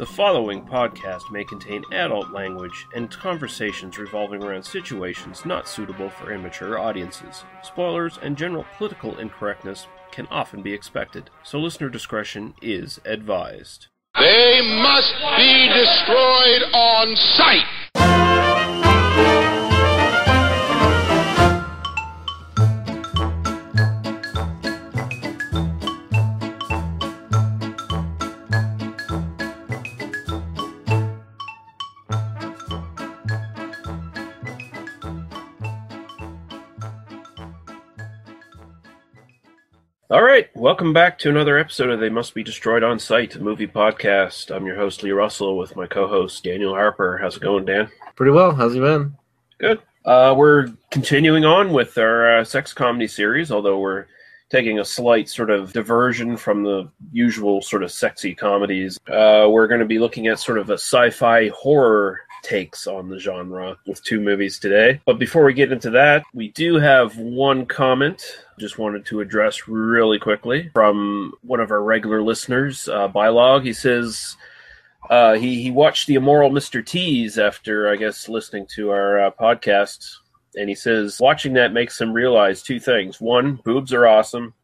The following podcast may contain adult language and conversations revolving around situations not suitable for immature audiences. Spoilers and general political incorrectness can often be expected, so listener discretion is advised. They must be destroyed on sight! All right, welcome back to another episode of They Must Be Destroyed on Sight, a movie podcast. I'm your host, Lee Russell, with my co-host, Daniel Harper. How's it going, Dan? Pretty well. How's it been? Good. We're continuing on with our sex comedy series, although we're taking a slight sort of diversion from the usual sort of sexy comedies. We're going to be looking at sort of a sci-fi horror takes on the genre with two movies today. But before we get into that, we do have one comment just wanted to address really quickly from one of our regular listeners, Bylog. He says he watched The Immoral Mr. Tease after, I guess, listening to our podcast. And he says, watching that makes him realize two things. One, boobs are awesome.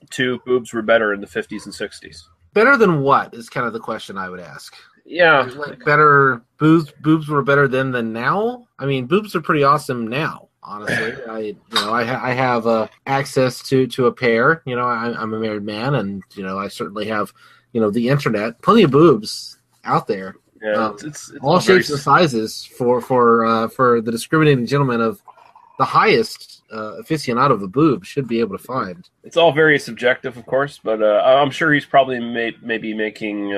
Two, boobs were better in the 50s and 60s. Better than what is kind of the question I would ask. Yeah. Like better, boobs were better then than now? I mean, boobs are pretty awesome now, honestly. I have access to a pair. You know, I'm a married man, and, you know, I certainly have, you know, the internet. Plenty of boobs out there. Yeah, it's all shapes and sizes for the discriminating gentleman of the highest aficionado of a boob should be able to find. It's all very subjective, of course, but I'm sure he's probably maybe making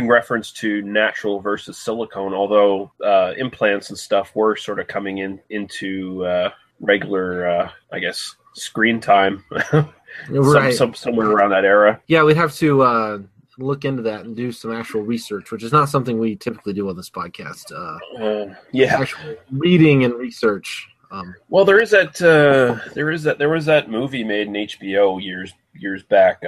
reference to natural versus silicone, although implants and stuff were sort of coming into regular, I guess, screen time, right. somewhere around that era. Yeah, we'd have to look into that and do some actual research, which is not something we typically do on this podcast. Actual reading and research. Well, there was that movie made in HBO years back.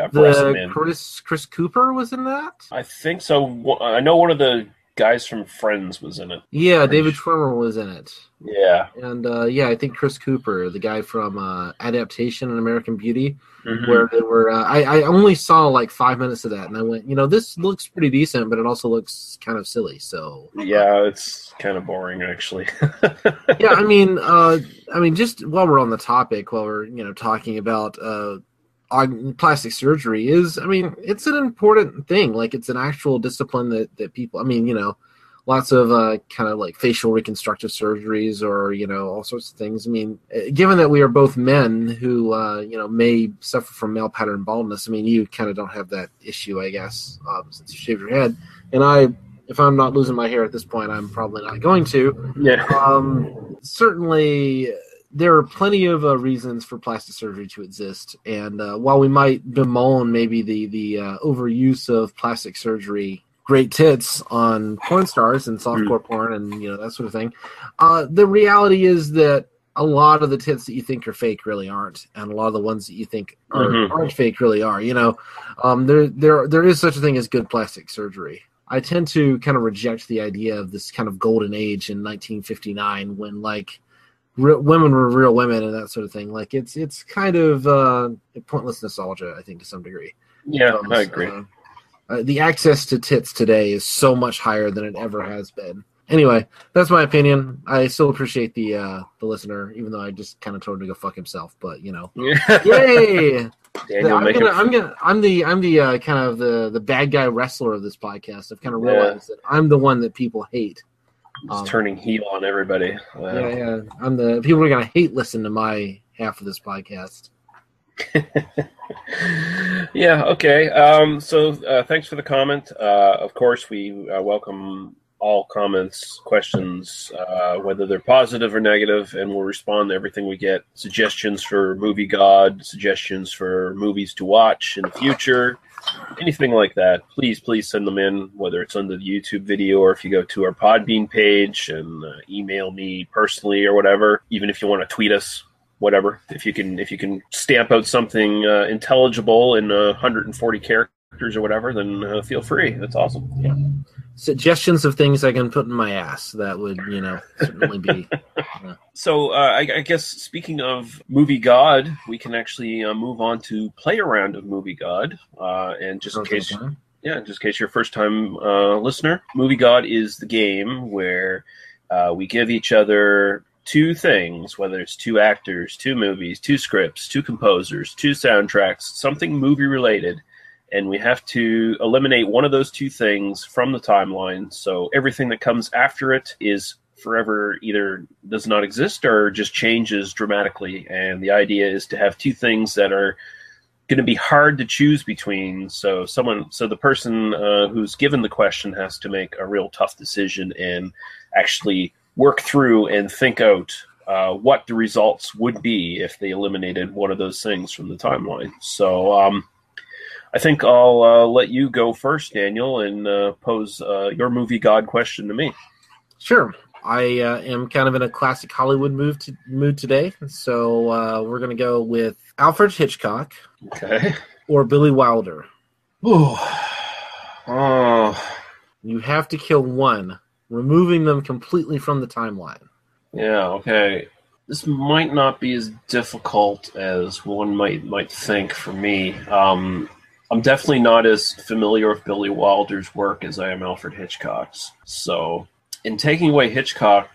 Chris Cooper was in that? I think so. I know one of the guys from Friends was in it. Yeah, David Schwimmer was in it. Yeah. And I think Chris Cooper, the guy from Adaptation and American Beauty, mm-hmm. where they were, I only saw like 5 minutes of that, and I went, you know, this looks pretty decent, but it also looks kind of silly, so. Yeah, it's kind of boring, actually. Yeah, I mean, just while we're on the topic, while we're, you know, talking about plastic surgery is, I mean, it's an important thing. Like, it's an actual discipline that people, I mean, you know, lots of kind of like facial reconstructive surgeries or, you know, all sorts of things. I mean, given that we are both men who, you know, may suffer from male pattern baldness, I mean, you kind of don't have that issue, I guess, since you shave your head. And if I'm not losing my hair at this point, I'm probably not going to. Yeah. Certainly, there are plenty of reasons for plastic surgery to exist, and while we might bemoan maybe the overuse of plastic surgery, great tits on porn stars and softcore porn and, you know, that sort of thing, the reality is that a lot of the tits that you think are fake really aren't, and a lot of the ones that you think aren't fake really are. You know, there is such a thing as good plastic surgery. I tend to kind of reject the idea of this kind of golden age in 1959 when, like, women were real women and that sort of thing. Like, it's kind of pointless nostalgia, I think, to some degree. Yeah, I agree. The access to tits today is so much higher than it ever has been. Anyway, that's my opinion. I still appreciate the listener, even though I just kind of told him to go fuck himself. But, you know, yay! I'm the kind of the bad guy wrestler of this podcast. I've kind of realized that I'm the one that people hate. It's turning heel on everybody. Yeah. I'm the people are gonna hate listen to my half of this podcast. Yeah. Okay. So thanks for the comment. Of course, we welcome all comments, questions, whether they're positive or negative, and we'll respond to everything we get. Suggestions for Movie God, suggestions for movies to watch in the future, anything like that. Please send them in, whether it's under the YouTube video or if you go to our Podbean page and email me personally or whatever. Even if you want to tweet us, whatever. If you can stamp out something intelligible in 140 characters. characters or whatever, then feel free. That's awesome. Yeah. Suggestions of things I can put in my ass. That would, certainly be. So I guess speaking of Movie God, we can actually move on to play a round of Movie God. And just in case, just in case you're a first-time listener, Movie God is the game where we give each other two things, whether it's two actors, two movies, two scripts, two composers, two soundtracks, something movie-related, and we have to eliminate one of those two things from the timeline. So everything that comes after it is forever either does not exist or just changes dramatically. And the idea is to have two things that are going to be hard to choose between. So the person who's given the question has to make a real tough decision and actually work through and think out what the results would be if they eliminated one of those things from the timeline. So I think I'll let you go first, Daniel, and pose your Movie God question to me. Sure. I am kind of in a classic Hollywood mood today, so we're going to go with Alfred Hitchcock, okay, or Billy Wilder. Oh, you have to kill one, removing them completely from the timeline. Yeah. Okay. This might not be as difficult as one might think for me. I'm definitely not as familiar with Billy Wilder's work as I am Alfred Hitchcock's. So, in taking away Hitchcock,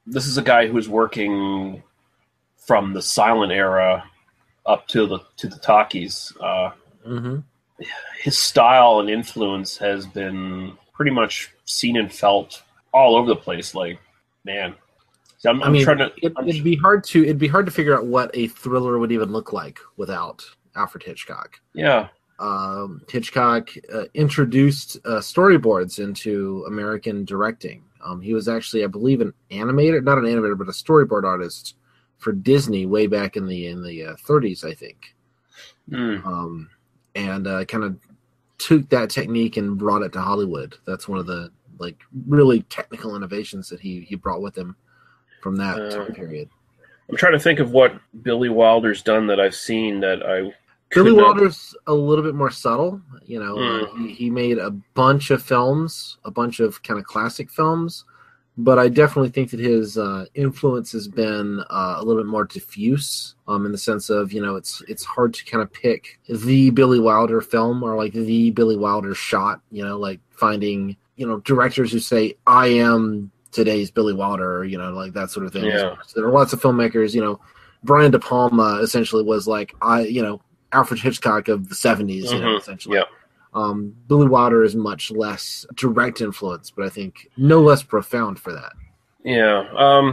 this is a guy who's working from the silent era up to the talkies. His style and influence has been pretty much seen and felt all over the place. Like, man, so it'd be hard to figure out what a thriller would even look like without Alfred Hitchcock. Yeah. Hitchcock introduced storyboards into American directing. He was actually, I believe, not an animator, but a storyboard artist for Disney way back in the 30s, I think. And kind of took that technique and brought it to Hollywood. That's one of the really technical innovations that he brought with him from that time period. I'm trying to think of what Billy Wilder's done that I've seen that I. Billy Wilder's a little bit more subtle. He made a bunch of films, a bunch of kind of classic films, but I definitely think that his influence has been a little bit more diffuse in the sense of, it's hard to kind of pick the Billy Wilder film or the Billy Wilder shot, finding, directors who say, I am today's Billy Wilder, or, that sort of thing. Yeah. So there are lots of filmmakers, Brian De Palma essentially was Alfred Hitchcock of the 70s, essentially. Yeah. Billy Wilder is much less direct influence, but I think no less profound for that. Yeah.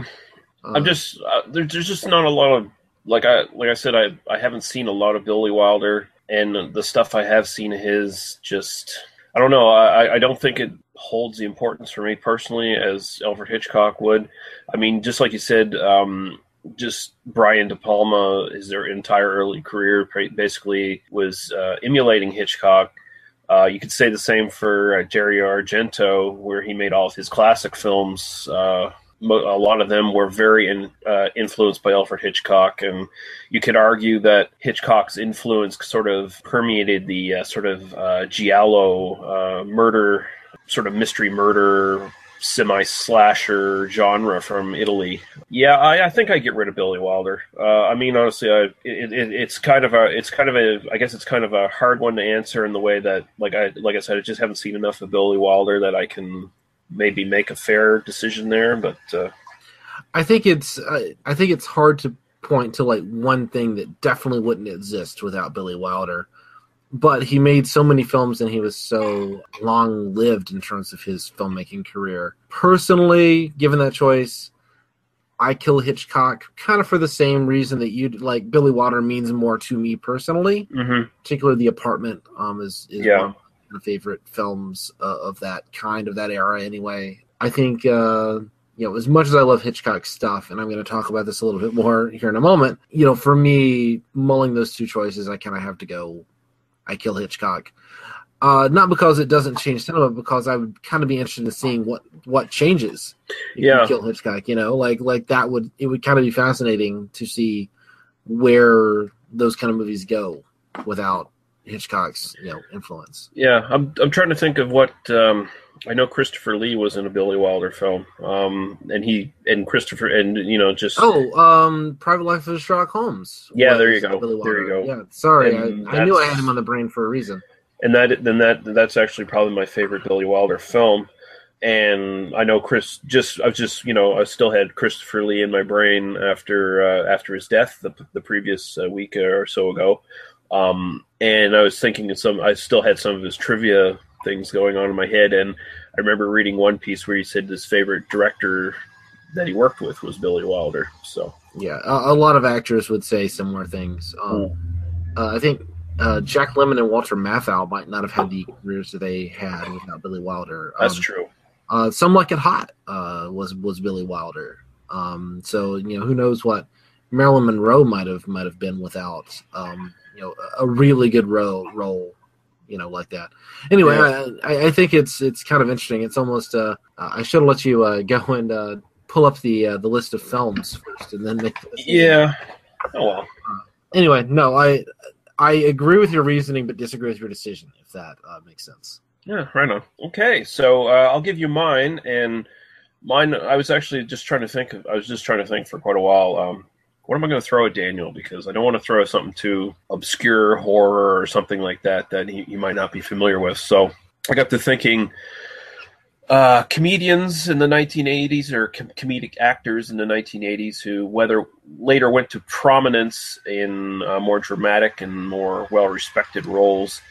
I'm just there's just not a lot of like I said I haven't seen a lot of Billy Wilder, and the stuff I have seen of his just I don't know. I don't think it holds the importance for me personally as Alfred Hitchcock would. I mean, just like you said. Just Brian De Palma, their entire early career basically was emulating Hitchcock. You could say the same for Dario Argento, where he made all of his classic films. A lot of them were very influenced by Alfred Hitchcock, and you could argue that Hitchcock's influence sort of permeated the giallo murder, sort of mystery murder, semi-slasher genre from Italy. Yeah, I think I get rid of Billy Wilder. I mean, honestly, it's kind of a hard one to answer in the way that, like I said, I just haven't seen enough of Billy Wilder that I can maybe make a fair decision there. But I think it's hard to point to one thing that definitely wouldn't exist without Billy Wilder. But he made so many films and he was so long-lived in terms of his filmmaking career. Personally, given that choice, I kill Hitchcock kind of for the same reason that you'd like. Billy Wilder means more to me personally. Particularly The Apartment is one of my favorite films of that kind, of that era anyway. I think, as much as I love Hitchcock's stuff, and I'm going to talk about this a little bit more here in a moment, for me, mulling those two choices, I kind of have to go, I kill Hitchcock. Not because it doesn't change cinema, but because I would kind of be interested in seeing what changes if you kill Hitchcock. It would kind of be fascinating to see where those kind of movies go without Hitchcock's influence. Yeah, I'm trying to think of what I know. Christopher Lee was in a Billy Wilder film, and Christopher just Private Life of Sherlock Holmes. Yeah, there you go. Billy Wilder. There you go. Yeah, sorry, I knew I had him on the brain for a reason. And that's actually probably my favorite Billy Wilder film. And I know I still had Christopher Lee in my brain after his death the previous week or so ago. And I was thinking I still had some of his trivia things going on in my head. And I remember reading one piece where he said his favorite director that he worked with was Billy Wilder. So yeah, a lot of actors would say similar things. I think Jack Lemmon and Walter Matthau might not have had the careers that they had without Billy Wilder. That's true. Some Like It Hot was Billy Wilder. So who knows what Marilyn Monroe might have been without a really good role like that. Anyway, yeah. I think it's kind of interesting. It's almost I should have let you go and pull up the list of films first and then make this. Yeah. Oh well. Anyway, no, I agree with your reasoning, but disagree with your decision. If that makes sense. Yeah, right on. Okay, so I'll give you mine, and mine. I was actually just trying to think. I was just trying to think for quite a while. What am I going to throw at Daniel? Because I don't want to throw something too obscure, horror or something like that he might not be familiar with. So I got to thinking, comedians in the 1980s or comedic actors in the 1980s who later went to prominence in more dramatic and more well-respected roles.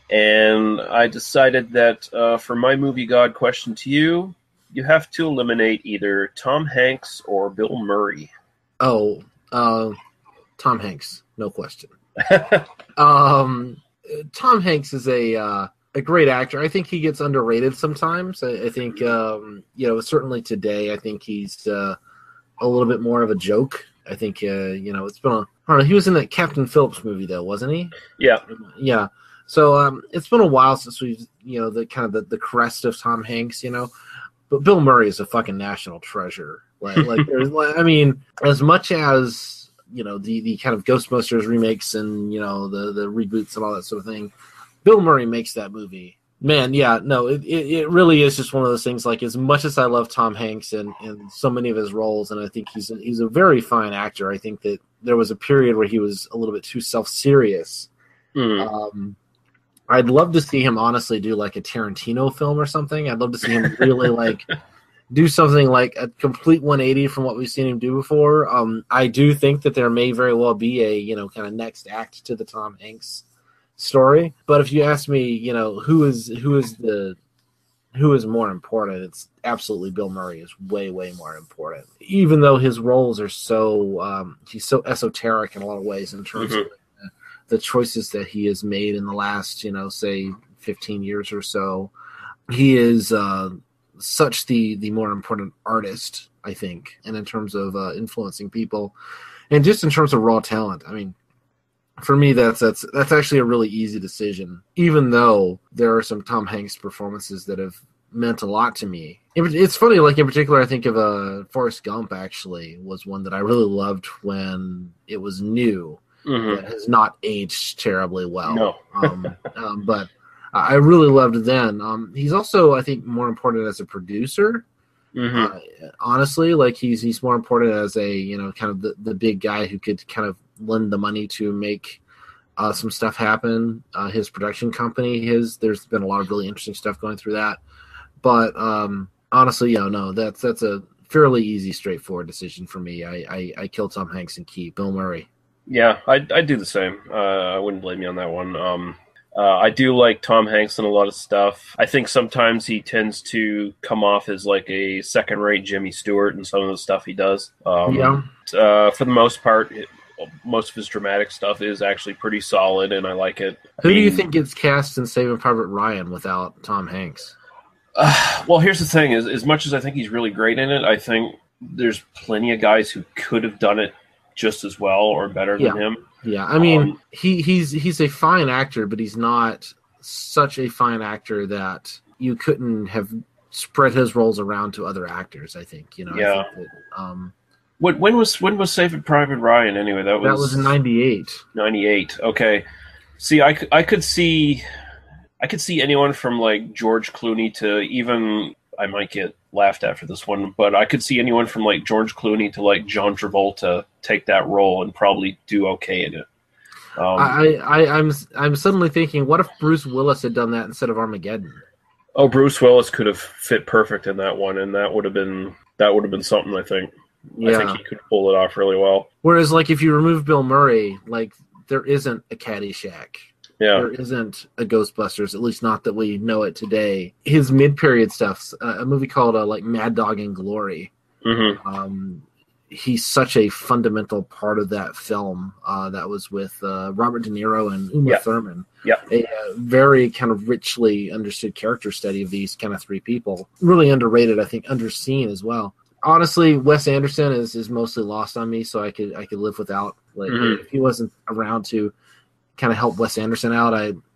And I decided that for my movie god question to you, you have to eliminate either Tom Hanks or Bill Murray. Oh, Tom Hanks, no question. Tom Hanks is a great actor. I think he gets underrated sometimes. I think certainly today, I think he's a little bit more of a joke. I think it's been I don't know. He was in that Captain Phillips movie though, wasn't he? Yeah. Yeah. So it's been a while since we've the crest of Tom Hanks, but Bill Murray is a fucking national treasure. I mean, as much as the kind of Ghostbusters remakes and the reboots and all that sort of thing, Bill Murray makes that movie. Man, yeah, no, it really is just one of those things. Like, as much as I love Tom Hanks and so many of his roles, and I think he's a very fine actor. I think that there was a period where he was a little bit too self-serious. I'd love to see him honestly do like a Tarantino film or something. I'd love to see him really do something like a complete 180 from what we've seen him do before. I do think that there may very well be a kind of next act to the Tom Hanks story. But if you ask me, who is more important, it's absolutely Bill Murray is way, way more important. Even though his roles are so he's so esoteric in a lot of ways in terms of the choices that he has made in the last, say 15 years or so. He is such the more important artist, I think, and in terms of influencing people, and just in terms of raw talent. I mean, for me, that's actually a really easy decision, even though there are some Tom Hanks performances that have meant a lot to me. It's funny, in particular, I think of Forrest Gump actually was one that I really loved when it was new. That has not aged terribly well. No. But I really loved it then. He's also, I think, more important as a producer. Honestly, he's more important as a kind of the big guy who could kind of lend the money to make some stuff happen. His production company, there's been a lot of really interesting stuff going through that. But honestly, that's a fairly easy, straightforward decision for me. I kill Tom Hanks and keep Bill Murray. Yeah, I'd do the same. I wouldn't blame you on that one. I do like Tom Hanks in a lot of stuff. I think sometimes he tends to come off as like a second-rate Jimmy Stewart in some of the stuff he does. For the most part, most of his dramatic stuff is actually pretty solid, and I like it. Who do you think gets cast in Saving Private Ryan without Tom Hanks? Well, here's the thing: is as much as I think he's really great in it, I think there's plenty of guys who could have done it just as well or better than him. Yeah, I mean, he's a fine actor, but he's not such a fine actor that you couldn't have spread his roles around to other actors. I think Yeah. I think that, when was Saving Private Ryan anyway? That was in '98. '98. Okay. See, I could see anyone from like George Clooney to even, I might get laughed at for this one, but I could see anyone from like George Clooney to like John Travolta take that role and probably do okay in it. I'm suddenly thinking, what if Bruce Willis had done that instead of Armageddon? Oh, Bruce Willis could have fit perfect in that one, and that would have been something. I think. Yeah. I think he could pull it off really well. Whereas, like, if you remove Bill Murray, like, there isn't a Caddyshack. Yeah. There isn't a Ghostbusters, at least not that we know it today. His mid-period stuff's a movie called like Mad Dog and Glory. Mm-hmm. He's such a fundamental part of that film. That was with Robert De Niro and Uma Thurman. Yeah, a very kind of richly understood character study of these kind of three people. Really underrated, I think, underseen as well. Honestly, Wes Anderson is mostly lost on me, so I could live without. Like, if he wasn't around to kind of help Wes Anderson out,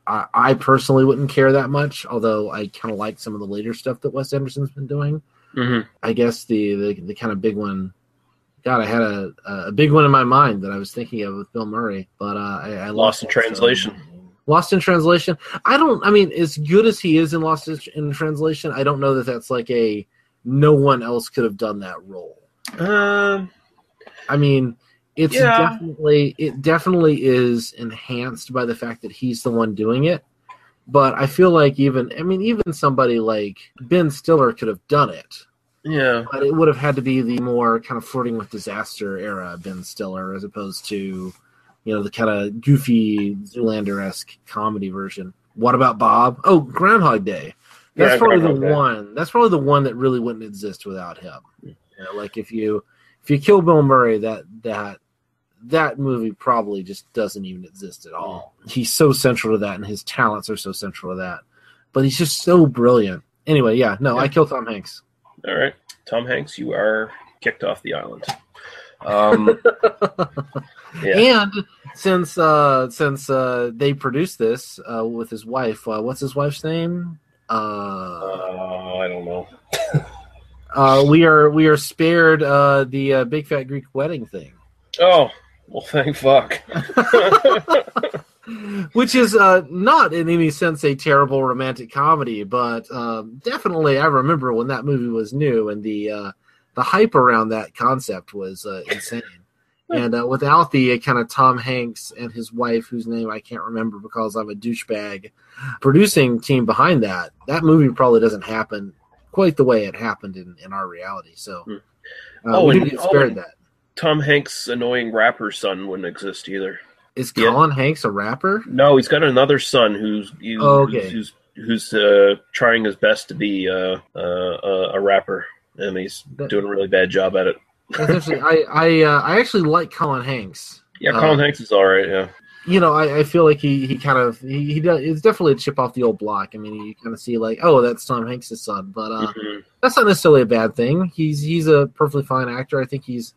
I personally wouldn't care that much. Although I kind of like some of the later stuff that Wes Anderson's been doing. Mm-hmm. I guess the kind of big one. God, I had a big one in my mind that I was thinking of with Bill Murray, but I Lost in Translation. Lost in Translation. I mean, as good as he is in Lost in Translation, I don't know that that's like a no one else could have done that role. I mean, it definitely is enhanced by the fact that he's the one doing it. But I feel like even somebody like Ben Stiller could have done it. Yeah. But it would have had to be the more kind of flirting with disaster era Ben Stiller as opposed to, the kind of goofy Zoolander-esque comedy version. What about Bob? Oh, Groundhog Day. That's probably the one. That's probably the one that really wouldn't exist without him. Like if you kill Bill Murray, that movie probably just doesn't even exist at all. He's so central to that, and his talents are so central to that. But he's just so brilliant. Anyway, I kill Tom Hanks. All right, Tom Hanks, you are kicked off the island. And since they produced this with his wife, what's his wife's name? I don't know. We are spared the big fat Greek wedding thing. Oh, well, thank fuck. Which is not in any sense a terrible romantic comedy, but definitely I remember when that movie was new and the hype around that concept was insane. And without the kind of Tom Hanks and his wife, whose name I can't remember because I'm a douchebag, producing team behind that movie probably doesn't happen quite the way it happened in our reality. So we didn't get spared that. Tom Hanks' annoying rapper son wouldn't exist either. Is Colin Hanks a rapper? No, he's got another son who's trying his best to be a rapper, and he's doing a really bad job at it. I actually like Colin Hanks. Yeah, Colin Hanks is all right. Yeah. I feel like he kind of he does. It's definitely a chip off the old block. I mean, you kind of see like, oh, that's Tom Hanks' son, but that's not necessarily a bad thing. He's a perfectly fine actor. I think he's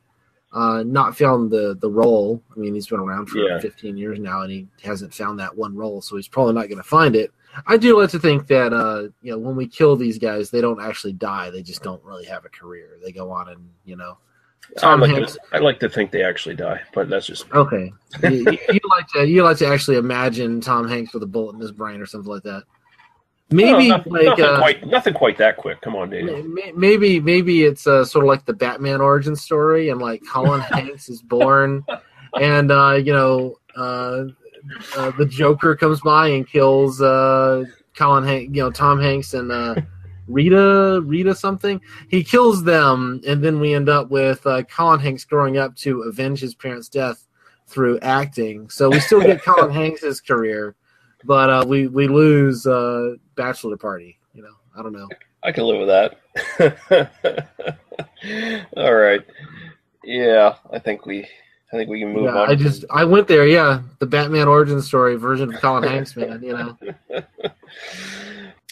not found the role. I mean, he's been around for 15 years now, and he hasn't found that one role, so he's probably not going to find it. I do like to think that when we kill these guys, they don't actually die. They just don't really have a career. They go on and I like to think they actually die, but that's just me. Okay. you like to actually imagine Tom Hanks with a bullet in his brain or something like that. Maybe nothing quite that quick. Come on, Daniel. Maybe it's sort of like the Batman origin story, and like Colin Hanks is born, and the Joker comes by and kills Colin Hanks, Tom Hanks and Rita something. He kills them, and then we end up with Colin Hanks growing up to avenge his parents' death through acting. So we still get Colin Hanks' career, but we lose Bachelor Party. I don't know. I can live with that. All right. Yeah, I think we can move on. I went there. Yeah, the Batman origin story version of Colin Hanks, man.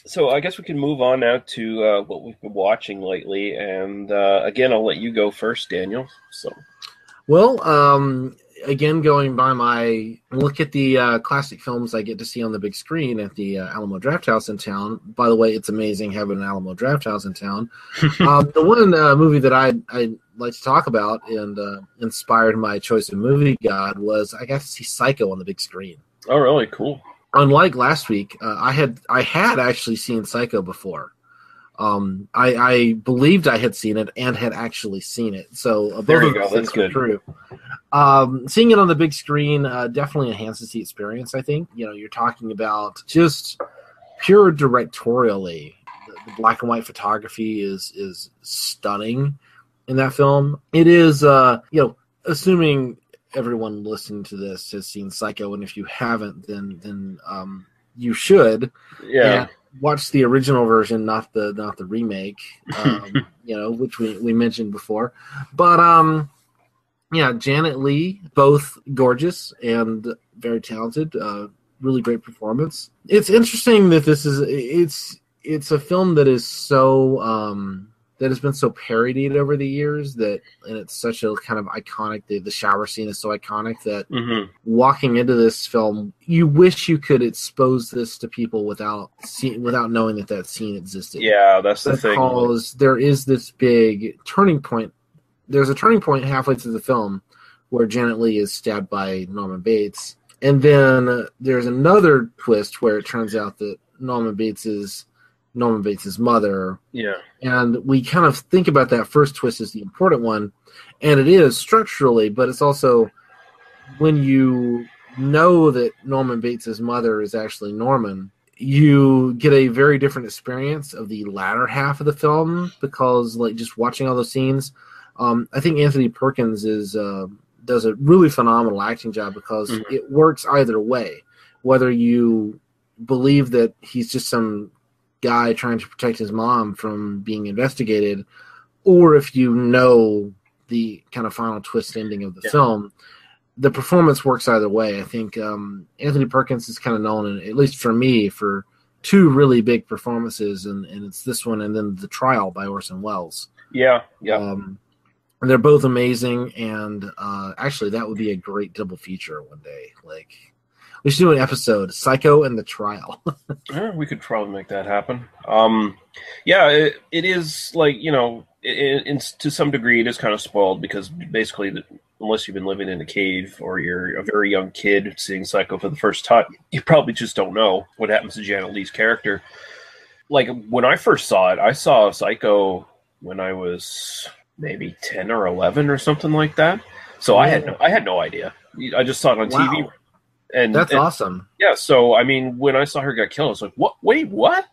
So I guess we can move on now to what we've been watching lately, and again, I'll let you go first, Daniel. So, well, again, going by my look at the classic films I get to see on the big screen at the Alamo Drafthouse in town. By the way, it's amazing having an Alamo Drafthouse in town. The one movie that I'd like to talk about and inspired my choice of movie god was I got to see Psycho on the big screen. Oh, really? Cool. Unlike last week, I had actually seen Psycho before. I believed I had seen it and had actually seen it. So both There you of go. those That's things were good. true. Seeing it on the big screen definitely enhances the experience, I think. You're talking about just pure directorially. The black and white photography is stunning in that film. It is, assuming everyone listening to this has seen Psycho, and if you haven't, then you should. Yeah. And watch the original version, not the remake, which we mentioned before. But Janet Leigh, both gorgeous and very talented. Really great performance. It's interesting that it's a film that is so that has been so parodied over the years, and it's such a kind of iconic. The shower scene is so iconic that walking into this film, you wish you could expose this to people without knowing that scene existed. Yeah, that's the thing. Because there is this big turning point. There's a turning point halfway through the film where Janet Leigh is stabbed by Norman Bates. And then there's another twist where it turns out that Norman Bates is mother. Yeah. And we kind of think about that first twist as the important one. And it is structurally, but it's also when you know that Norman Bates' mother is actually Norman, you get a very different experience of the latter half of the film because, like, just watching all those scenes, I think Anthony Perkins does a really phenomenal acting job because it works either way. Whether you believe that he's just some guy trying to protect his mom from being investigated, or if you know the kind of final twist ending of the film, the performance works either way. I think Anthony Perkins is kind of known, at least for me, for two really big performances, and it's this one and then The Trial by Orson Welles. Yeah. And they're both amazing, and actually that would be a great double feature one day. Like, we should do an episode, Psycho and The Trial. We could probably make that happen. It is like, to some degree it is kind of spoiled because basically unless you've been living in a cave or you're a very young kid seeing Psycho for the first time, you probably just don't know what happens to Janet Leigh's character. Like, when I first saw it, I saw Psycho when I was maybe 10 or 11 or something like that. So I had no idea. I just saw it on TV. And that's awesome. Yeah, so I mean, when I saw her get killed, I was like, "What? Wait, what?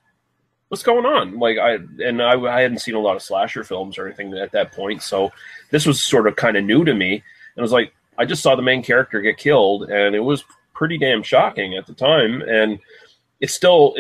What's going on?" Like, I hadn't seen a lot of slasher films or anything at that point, so this was sort of kind of new to me. And I was like, I just saw the main character get killed, and it was pretty damn shocking at the time. And it still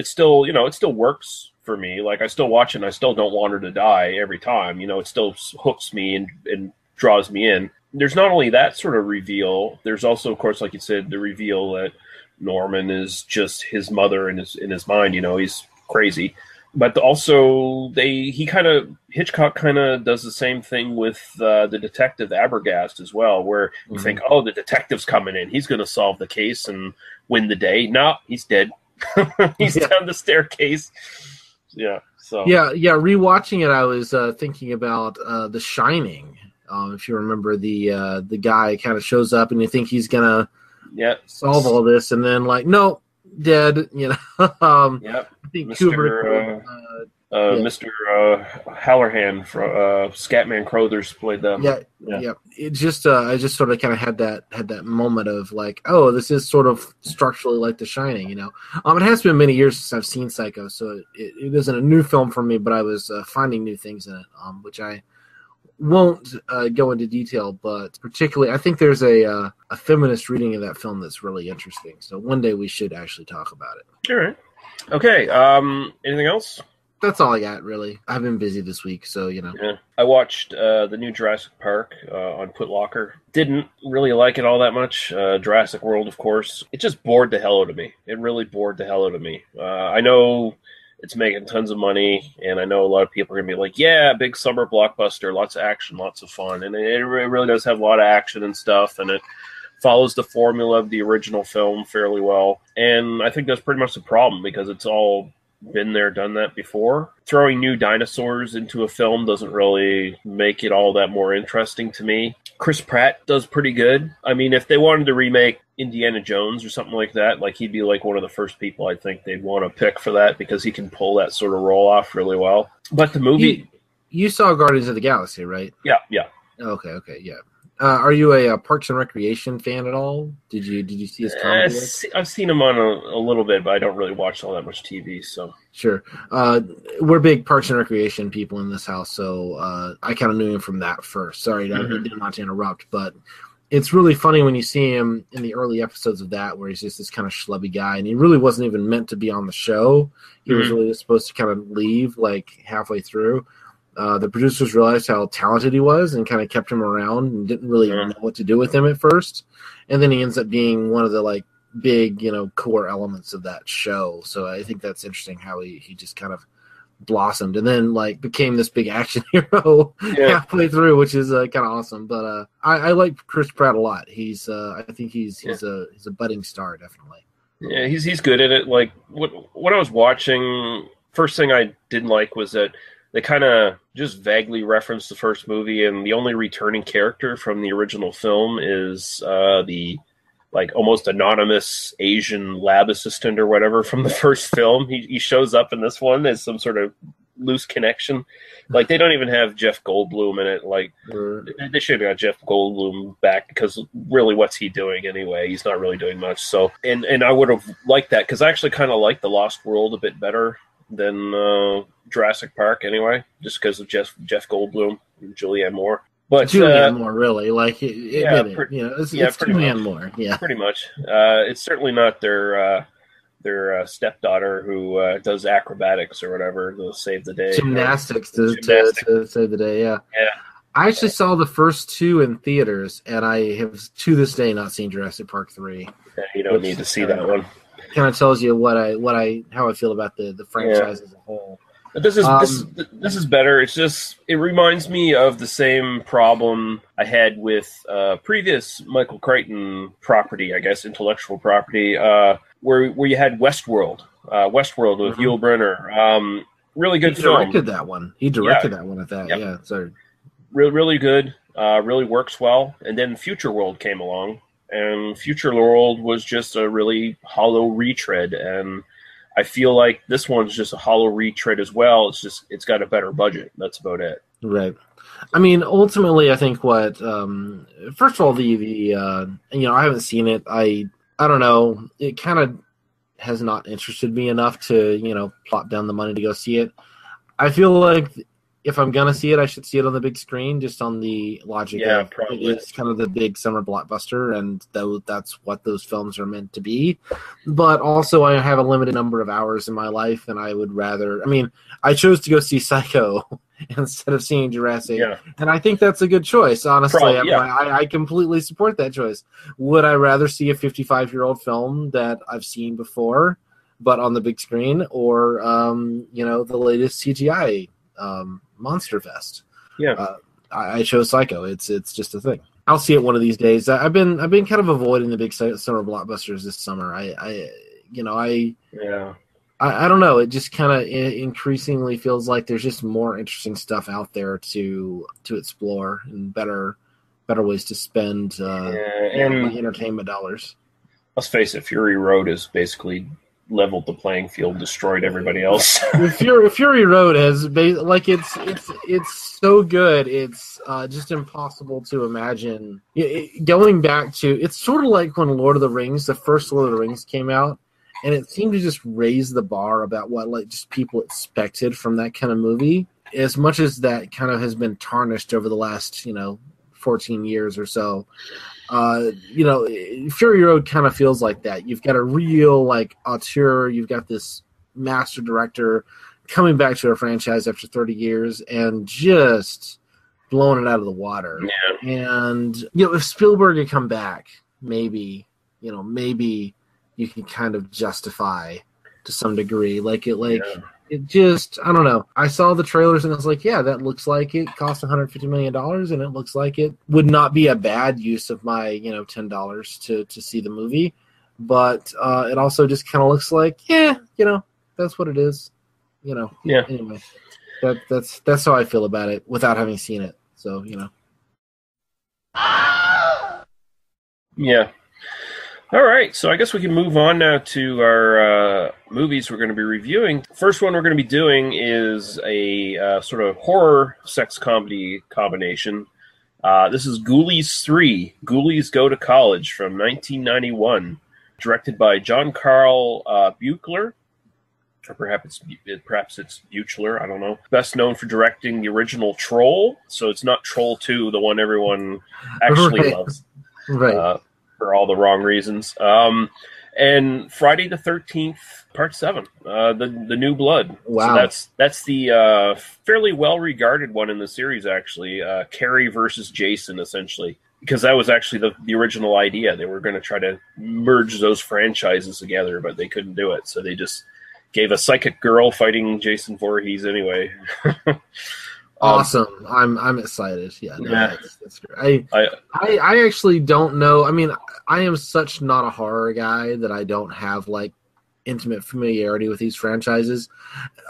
works for me. Like, I still watch it, and I still don't want her to die every time. It still hooks me and draws me in. There's not only that sort of reveal, there's also, of course, like you said, the reveal that Norman is just his mother in his mind. He's crazy. But also, Hitchcock kind of does the same thing with the detective Abergast as well, where you think, oh, the detective's coming in, he's going to solve the case and win the day. No, he's dead. He's down the staircase. Yeah. So rewatching it, I was thinking about The Shining. If you remember, the guy kind of shows up and you think he's gonna solve all this, and then no, dead. I think Kubrick, Mr. Halloran from Scatman Crothers played them. Yeah. It just I just sort of kind of had that moment of like, oh, this is sort of structurally like The Shining. It has been many years since I've seen Psycho, so it isn't a new film for me, but I was finding new things in it, which I won't go into detail, but particularly I think there's a feminist reading of that film that's really interesting. So one day we should actually talk about it. All right. Okay. Anything else? That's all I got, really. I've been busy this week, so Yeah. I watched the new Jurassic Park on Putlocker. Didn't really like it all that much. Jurassic World, of course. It just bored the hell out of me. It really bored the hell out of me. I know it's making tons of money, and I know a lot of people are going to be like, yeah, big summer blockbuster, lots of action, lots of fun. And it really does have a lot of action and stuff, and it follows the formula of the original film fairly well. And I think that's pretty much the problem, because it's all been there, done that before. Throwing new dinosaurs into a film doesn't really make it all that more interesting to me. Chris Pratt does pretty good. I mean, if they wanted to remake, Indiana Jones or something like that. Like he'd be like one of the first people I think they'd want to pick for that because he can pull that sort of role off really well. But the movie, you saw Guardians of the Galaxy, right? Yeah. Okay, yeah. Are you a Parks and Recreation fan at all? Did you see his comedy work? I've seen him on a little bit, but I don't really watch all that much TV. So sure, we're big Parks and Recreation people in this house, so I kind of knew him from that first. Sorry, I did not to interrupt, but it's really funny when you see him in the early episodes of that, where he's just this kind of schlubby guy, and he really wasn't even meant to be on the show. He was really supposed to kind of leave like halfway through. The producers realized how talented he was and kind of kept him around and didn't really know what to do with him at first. And then he ends up being one of the like big, core elements of that show. So I think that's interesting how he just kind of blossomed and then like became this big action hero halfway through, which is kind of awesome. But I like Chris Pratt a lot. I think he's a budding star, definitely. Yeah, he's good at it. Like what I was watching, first thing I didn't like was that they kind of just vaguely referenced the first movie, and the only returning character from the original film is the like almost anonymous Asian lab assistant or whatever from the first film. He shows up in this one as some sort of loose connection. Like they don't even have Jeff Goldblum in it. Like they should have got Jeff Goldblum back because really, what's he doing anyway? He's not really doing much. So and I would have liked that because I actually kind of like the Lost World a bit better than Jurassic Park anyway, just because of Jeff Goldblum and Julianne Moore. But Julianne Moore, really, like it's pretty Julianne much. Moore, yeah, pretty much. It's certainly not their stepdaughter who does acrobatics or whatever to save the day. Gymnastics to save the day. Yeah. I actually saw the first two in theaters, and I have to this day not seen Jurassic Park 3. Yeah, you don't need to see that one. Kind of tells you how I feel about the franchise as a whole. But this is better. It's just it reminds me of the same problem I had with previous Michael Crichton property, I guess, intellectual property, where you had Westworld with Yul Brynner. Really good film. He directed that one. He directed that one at that. Yep. Yeah, so really good. Really works well. And then Future World came along. And Future World was just a really hollow retread, and I feel like this one's just a hollow retread as well. It's got a better budget. That's about it. Right. I mean, ultimately, I think what first of all, the I haven't seen it. I don't know. It kind of has not interested me enough to plop down the money to go see it. I feel like if I'm going to see it, I should see it on the big screen, just on the logic of probably. It's kind of the big summer blockbuster, and that's what those films are meant to be. But also, I have a limited number of hours in my life, and I would rather... I mean, I chose to go see Psycho instead of seeing Jurassic, and I think that's a good choice, honestly. I completely support that choice. Would I rather see a 55-year-old film that I've seen before, but on the big screen, or, the latest CGI Monster Fest? I chose Psycho. It's just a thing. I'll see it one of these days. I've been kind of avoiding the big summer blockbusters this summer. I don't know. It just kind of increasingly feels like there's just more interesting stuff out there to explore and better ways to spend entertainment dollars. Let's face it, Fury Road is basically leveled the playing field, destroyed everybody else. Fury Road has it's so good. It's just impossible to imagine. Going back to, it's sort of like when Lord of the Rings, the first Lord of the Rings came out, and it seemed to just raise the bar about what just people expected from that kind of movie. As much as that kind of has been tarnished over the last 14 years or so. Fury Road kind of feels like that. You've got a real auteur. You've got this master director coming back to a franchise after 30 years and just blowing it out of the water. Yeah. And if Spielberg had come back, maybe you can kind of justify to some degree. It just, I don't know. I saw the trailers and I was like, yeah, that looks like it cost $150 million, and it looks like it would not be a bad use of my, $10 to see the movie. But it also just kind of looks like, that's what it is. Anyway, that's how I feel about it without having seen it. So, Yeah. All right, so I guess we can move on now to our movies we're going to be reviewing. First one we're going to be doing is a sort of horror sex comedy combination. This is Ghoulies III, Ghoulies Go To College from 1991, directed by John Carl Buechler. Or perhaps it's Buechler, I don't know. Best known for directing the original Troll, so it's not Troll 2, the one everyone actually loves. Right. For all the wrong reasons. And Friday the 13th, Part 7, the New Blood. Wow. So that's the fairly well-regarded one in the series, actually. Carrie versus Jason, essentially. Because that was actually the original idea. They were going to try to merge those franchises together, but they couldn't do it. So they just gave a psychic girl fighting Jason Voorhees anyway. Awesome! I'm excited. Yeah, that's great. I actually don't know. I mean, I am such not a horror guy that I don't have like intimate familiarity with these franchises.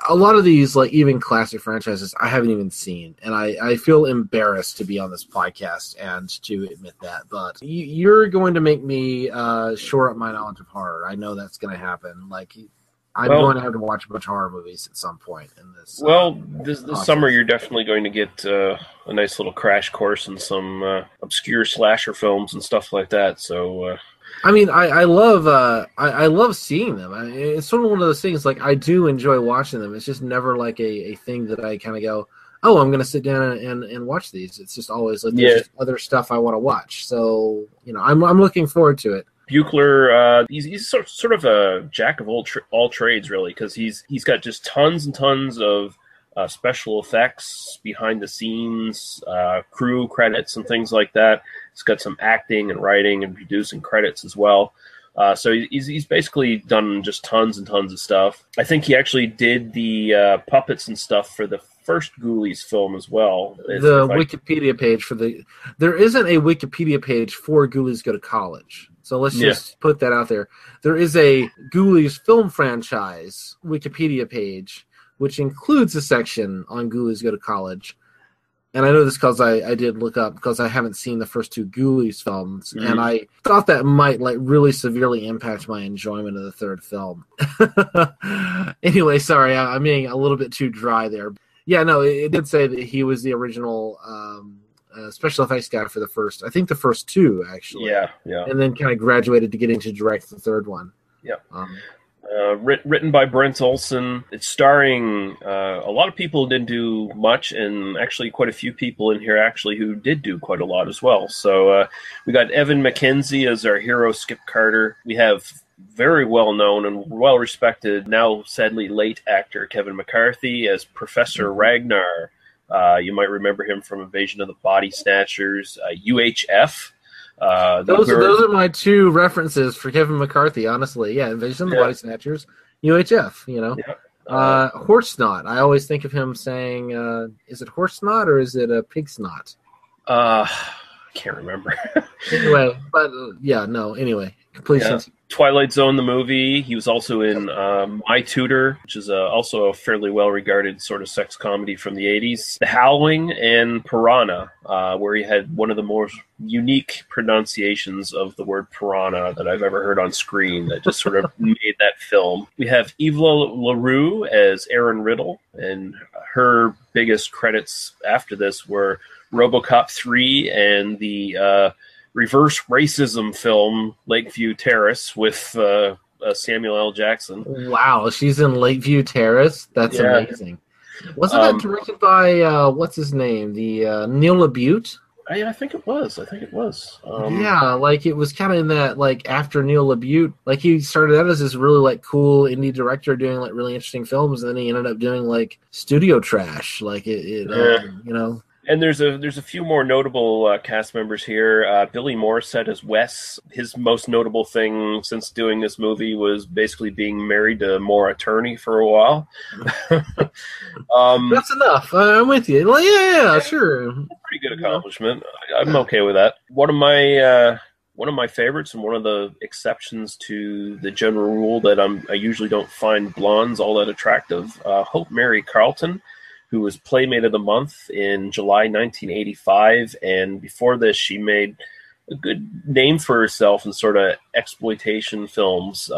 A lot of these, like even classic franchises, I haven't even seen, and I feel embarrassed to be on this podcast and to admit that. But you're going to make me shore up my knowledge of horror. I know that's going to happen. Like, I'm going to have to watch a bunch of horror movies at some point in this. This summer you're definitely going to get a nice little crash course in some obscure slasher films and stuff like that. So, I mean, I love seeing them. It's sort of one of those things. Like, I do enjoy watching them. It's just never like a thing that I kind of go, oh, I'm going to sit down and watch these. It's just always like there's just other stuff I want to watch. So, I'm looking forward to it. Buechler, he's sort of a jack of all trades, really, because he's got just tons and tons of special effects, behind the scenes, crew credits, and things like that. He's got some acting and writing and producing credits as well. So he's basically done just tons and tons of stuff. I think he actually did the puppets and stuff for the first Ghoulies film as well. Wikipedia page there isn't a Wikipedia page for Ghoulies Go To College. So let's just put that out there. There is a Ghoulies film franchise Wikipedia page, which includes a section on Ghoulies Go To College. And I know this because I did look up, because I haven't seen the first two Ghoulies films, and I thought that might like really severely impact my enjoyment of the third film. Anyway, sorry, I'm being a little bit too dry there. Yeah, no, it did say that he was the original special effects guy for the first two, actually. Yeah. And then kind of graduated to getting to direct the third one. Yeah. Written by Brent Olson. It's starring a lot of people didn't do much, and actually quite a few people in here actually who did do quite a lot as well. So we got Evan McKenzie as our hero, Skip Carter. We have very well-known and well-respected, now sadly late actor Kevin McCarthy as Professor Ragnar. You might remember him from Invasion of the Body Snatchers, UHF. Those are my two references for Kevin McCarthy, honestly. Yeah, Invasion of the Body Snatchers, UHF, Horse Snot. I always think of him saying, is it horse snot or is it a pig snot? I can't remember. Anyway, anyway. Complete sense. Twilight Zone, the movie. He was also in My Tutor, which is also a fairly well-regarded sort of sex comedy from the 80s. The Howling and Piranha, where he had one of the more unique pronunciations of the word piranha that I've ever heard on screen that just sort of made that film. We have Eva LaRue as Erin Riddle, and her biggest credits after this were RoboCop 3 and the reverse racism film Lakeview Terrace with Samuel L. Jackson. Wow, she's in Lakeview Terrace? That's amazing. Wasn't that directed by, what's his name? The Neil LaBute? I think it was. Like it was kind of in that, like you Neil LaBute, like he started out as this really like cool indie director doing like really interesting films, and then he ended up doing like studio trash, like And there's a few more notable cast members here. Billy Morissette as Wes. His most notable thing since doing this movie was basically being married to Maura Tierney for a while. That's enough. I'm with you. Well, yeah, sure. Pretty good accomplishment. I'm okay with that. One of my favorites, and one of the exceptions to the general rule that I usually don't find blondes all that attractive. Hope Mary Carlton, who was Playmate of the Month in July 1985, and before this she made a good name for herself in sort of exploitation films.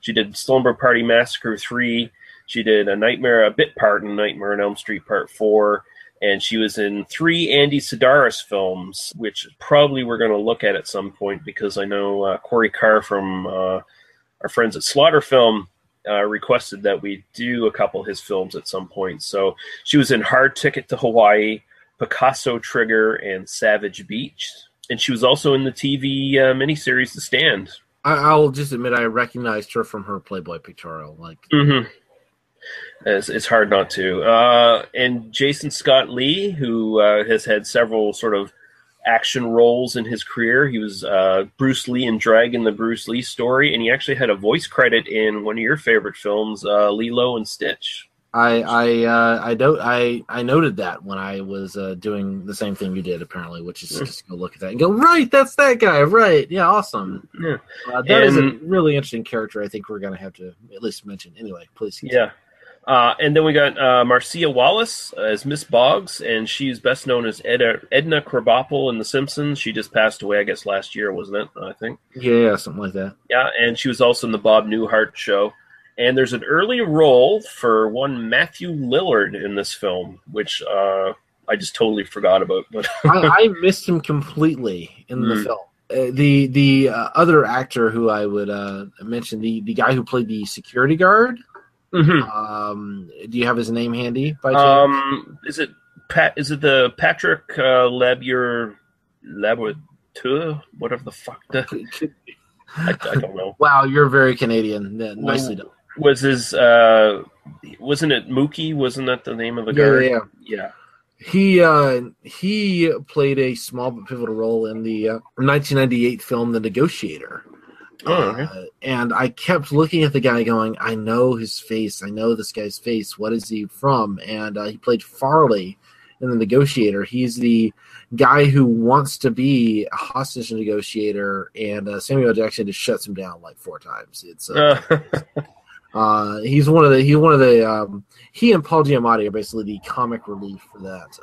She did Slumber Party Massacre 3. She did a bit part in Nightmare on Elm Street Part 4. And she was in 3 Andy Sidaris films, which probably we're going to look at some point, because I know Corey Carr from our friends at Slaughter Film requested that we do a couple of his films at some point. So she was in Hard Ticket to Hawaii, Picasso Trigger, and Savage Beach. And she was also in the TV miniseries The Stand. I'll just admit I recognized her from her Playboy pictorial. Mm-hmm. It's hard not to. And Jason Scott Lee, who has had several sort of action roles in his career. He was Bruce Lee in Dragon, the Bruce Lee Story, and he actually had a voice credit in one of your favorite films, Lilo and Stitch. I noted that when I was doing the same thing you did, apparently, which is just go look at that and go, right, that's that guy, right? Yeah, awesome. Yeah, that is a really interesting character. I think we're going to have to at least mention. Anyway, please. Continue. Yeah. And then we got Marcia Wallace as Miss Boggs, and she's best known as Edna Krabappel in The Simpsons. She just passed away, I guess, last year, wasn't it? I think. Yeah, something like that. Yeah, and she was also in the Bob Newhart Show. And there's an early role for one Matthew Lillard in this film, which I just totally forgot about. But I missed him completely in the film. The other actor who I would mention, the guy who played the security guard. Mm-hmm. Do you have his name handy by chance? Is it the Patrick Labourtour? Whatever the fuck I don't know. Wow, you're very Canadian. Nicely done. Wasn't it Mookie? Wasn't that the name of the guy? Yeah. He played a small but pivotal role in the 1998 film The Negotiator. Oh, okay. And I kept looking at the guy going, I know his face. I know this guy's face. What is he from? And he played Farley in The Negotiator. He's the guy who wants to be a hostage negotiator, and Samuel Jackson just shuts him down like 4 times. It's he and Paul Giamatti are basically the comic relief for that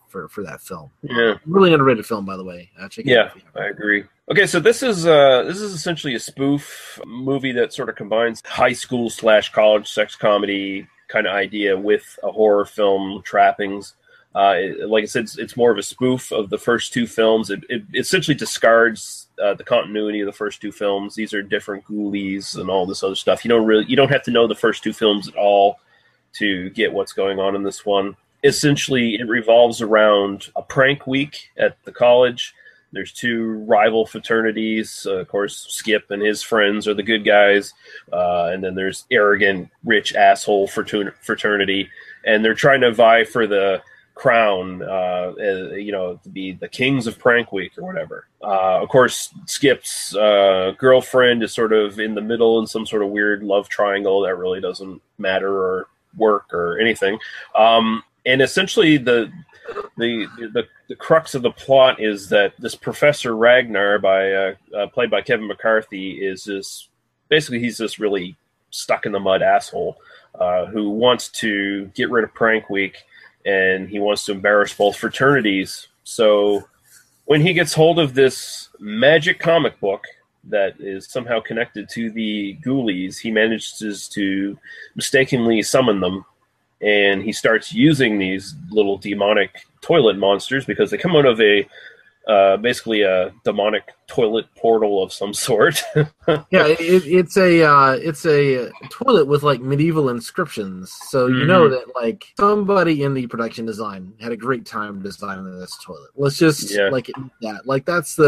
for that film. Yeah, really underrated film, by the way. Check it out. I agree. Okay, so this is essentially a spoof movie that sort of combines high school / college sex comedy kind of idea with a horror film trappings. Like I said, it's more of a spoof of the first 2 films. It essentially discards the continuity of the first 2 films. These are different Ghoulies and all this other stuff. You don't have to know the first 2 films at all to get what's going on in this one. Essentially, it revolves around a prank week at the college. There's 2 rival fraternities. Of course, Skip and his friends are the good guys. And then there's arrogant, rich asshole fraternity. And they're trying to vie for the crown, to be the kings of prank week or whatever. Of course, Skip's girlfriend is sort of in the middle in some sort of weird love triangle that really doesn't matter or work or anything. And essentially the crux of the plot is that this Professor Ragnar, played by Kevin McCarthy, is he's this really stuck in the mud asshole who wants to get rid of prank week, and he wants to embarrass both fraternities. So when he gets hold of this magic comic book that is somehow connected to the Ghoulies, he manages to mistakenly summon them, and he starts using these little demonic toilet monsters because they come out of basically a demonic toilet portal of some sort. Yeah, it's a toilet with like medieval inscriptions. So you know that like somebody in the production design had a great time designing this toilet. Let's just that's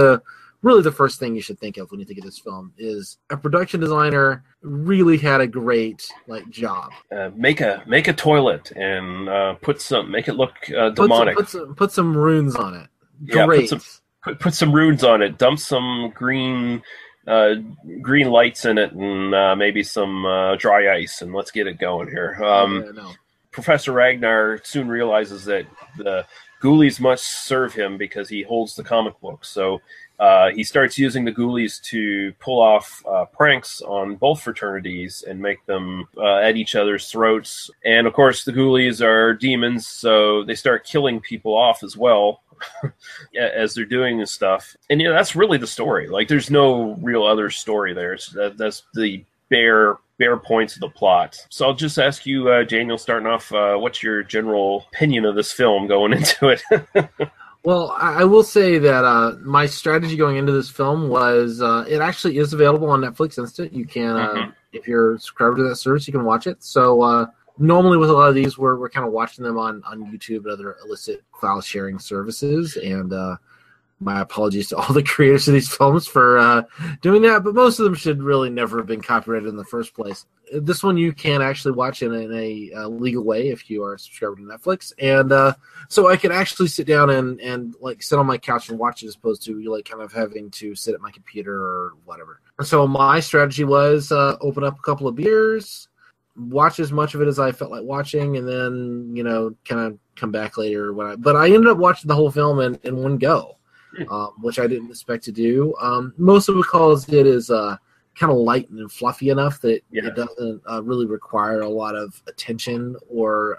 really the first thing you should think of when you think of this film is a production designer really had a great job. Make a toilet and make it look demonic. Put some runes on it. Great. Yeah, put some runes on it. Dump some green lights in it, and maybe some dry ice, and let's get it going here. Professor Ragnar soon realizes that the Ghoulies must serve him because he holds the comic book. So he starts using the Ghoulies to pull off pranks on both fraternities and make them at each other's throats. And of course, the Ghoulies are demons, so they start killing people off as well. as they're doing this stuff. And that's really the story. Like, there's no real other story there. That's the bare points of the plot. So I'll just ask you, Daniel, starting off, what's your general opinion of this film going into it? Well, I will say that my strategy going into this film was it actually is available on Netflix Instant. You can, if you're subscribed to that service, you can watch it. So normally with a lot of these, we're kind of watching them on YouTube and other illicit file sharing services. And my apologies to all the creators of these films for doing that, but most of them should really never have been copyrighted in the first place. This one you can actually watch in a legal way if you are subscribed to Netflix, and so I could actually sit down and like sit on my couch and watch it as opposed to like kind of having to sit at my computer or whatever. So my strategy was open up a couple of beers, watch as much of it as I felt like watching, and then kind of come back later but I ended up watching the whole film in one go. Which I didn't expect to do. Most of it because it is kind of light and fluffy enough that it doesn't really require a lot of attention or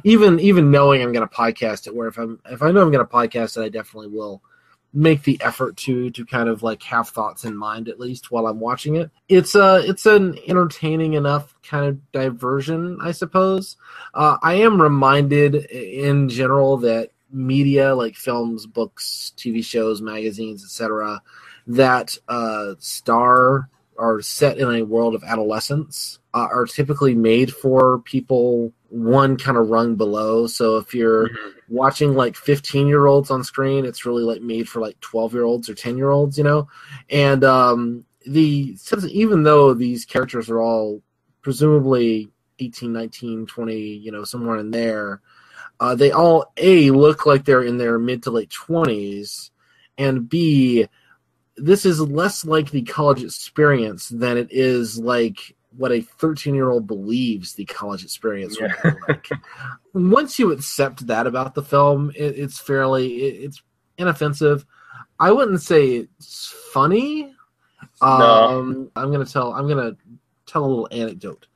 even knowing I'm going to podcast it. Where if I know I'm going to podcast it, I definitely will make the effort to kind of like have thoughts in mind at least while I'm watching it. It's an entertaining enough kind of diversion, I suppose. I am reminded in general that media like films, books, TV shows, magazines, etc., that star are set in a world of adolescence are typically made for people one kind of rung below. So if you're watching like 15-year-olds on screen, it's really like made for like 12-year-olds or 10-year-olds, And even though these characters are all presumably 18, 19, 20, somewhere in there, they all, A, look like they're in their mid to late 20s, and B, this is less like the college experience than it is like what a 13-year-old believes the college experience would be like. Once you accept that about the film, it's inoffensive. I wouldn't say it's funny. No. I'm gonna tell a little anecdote.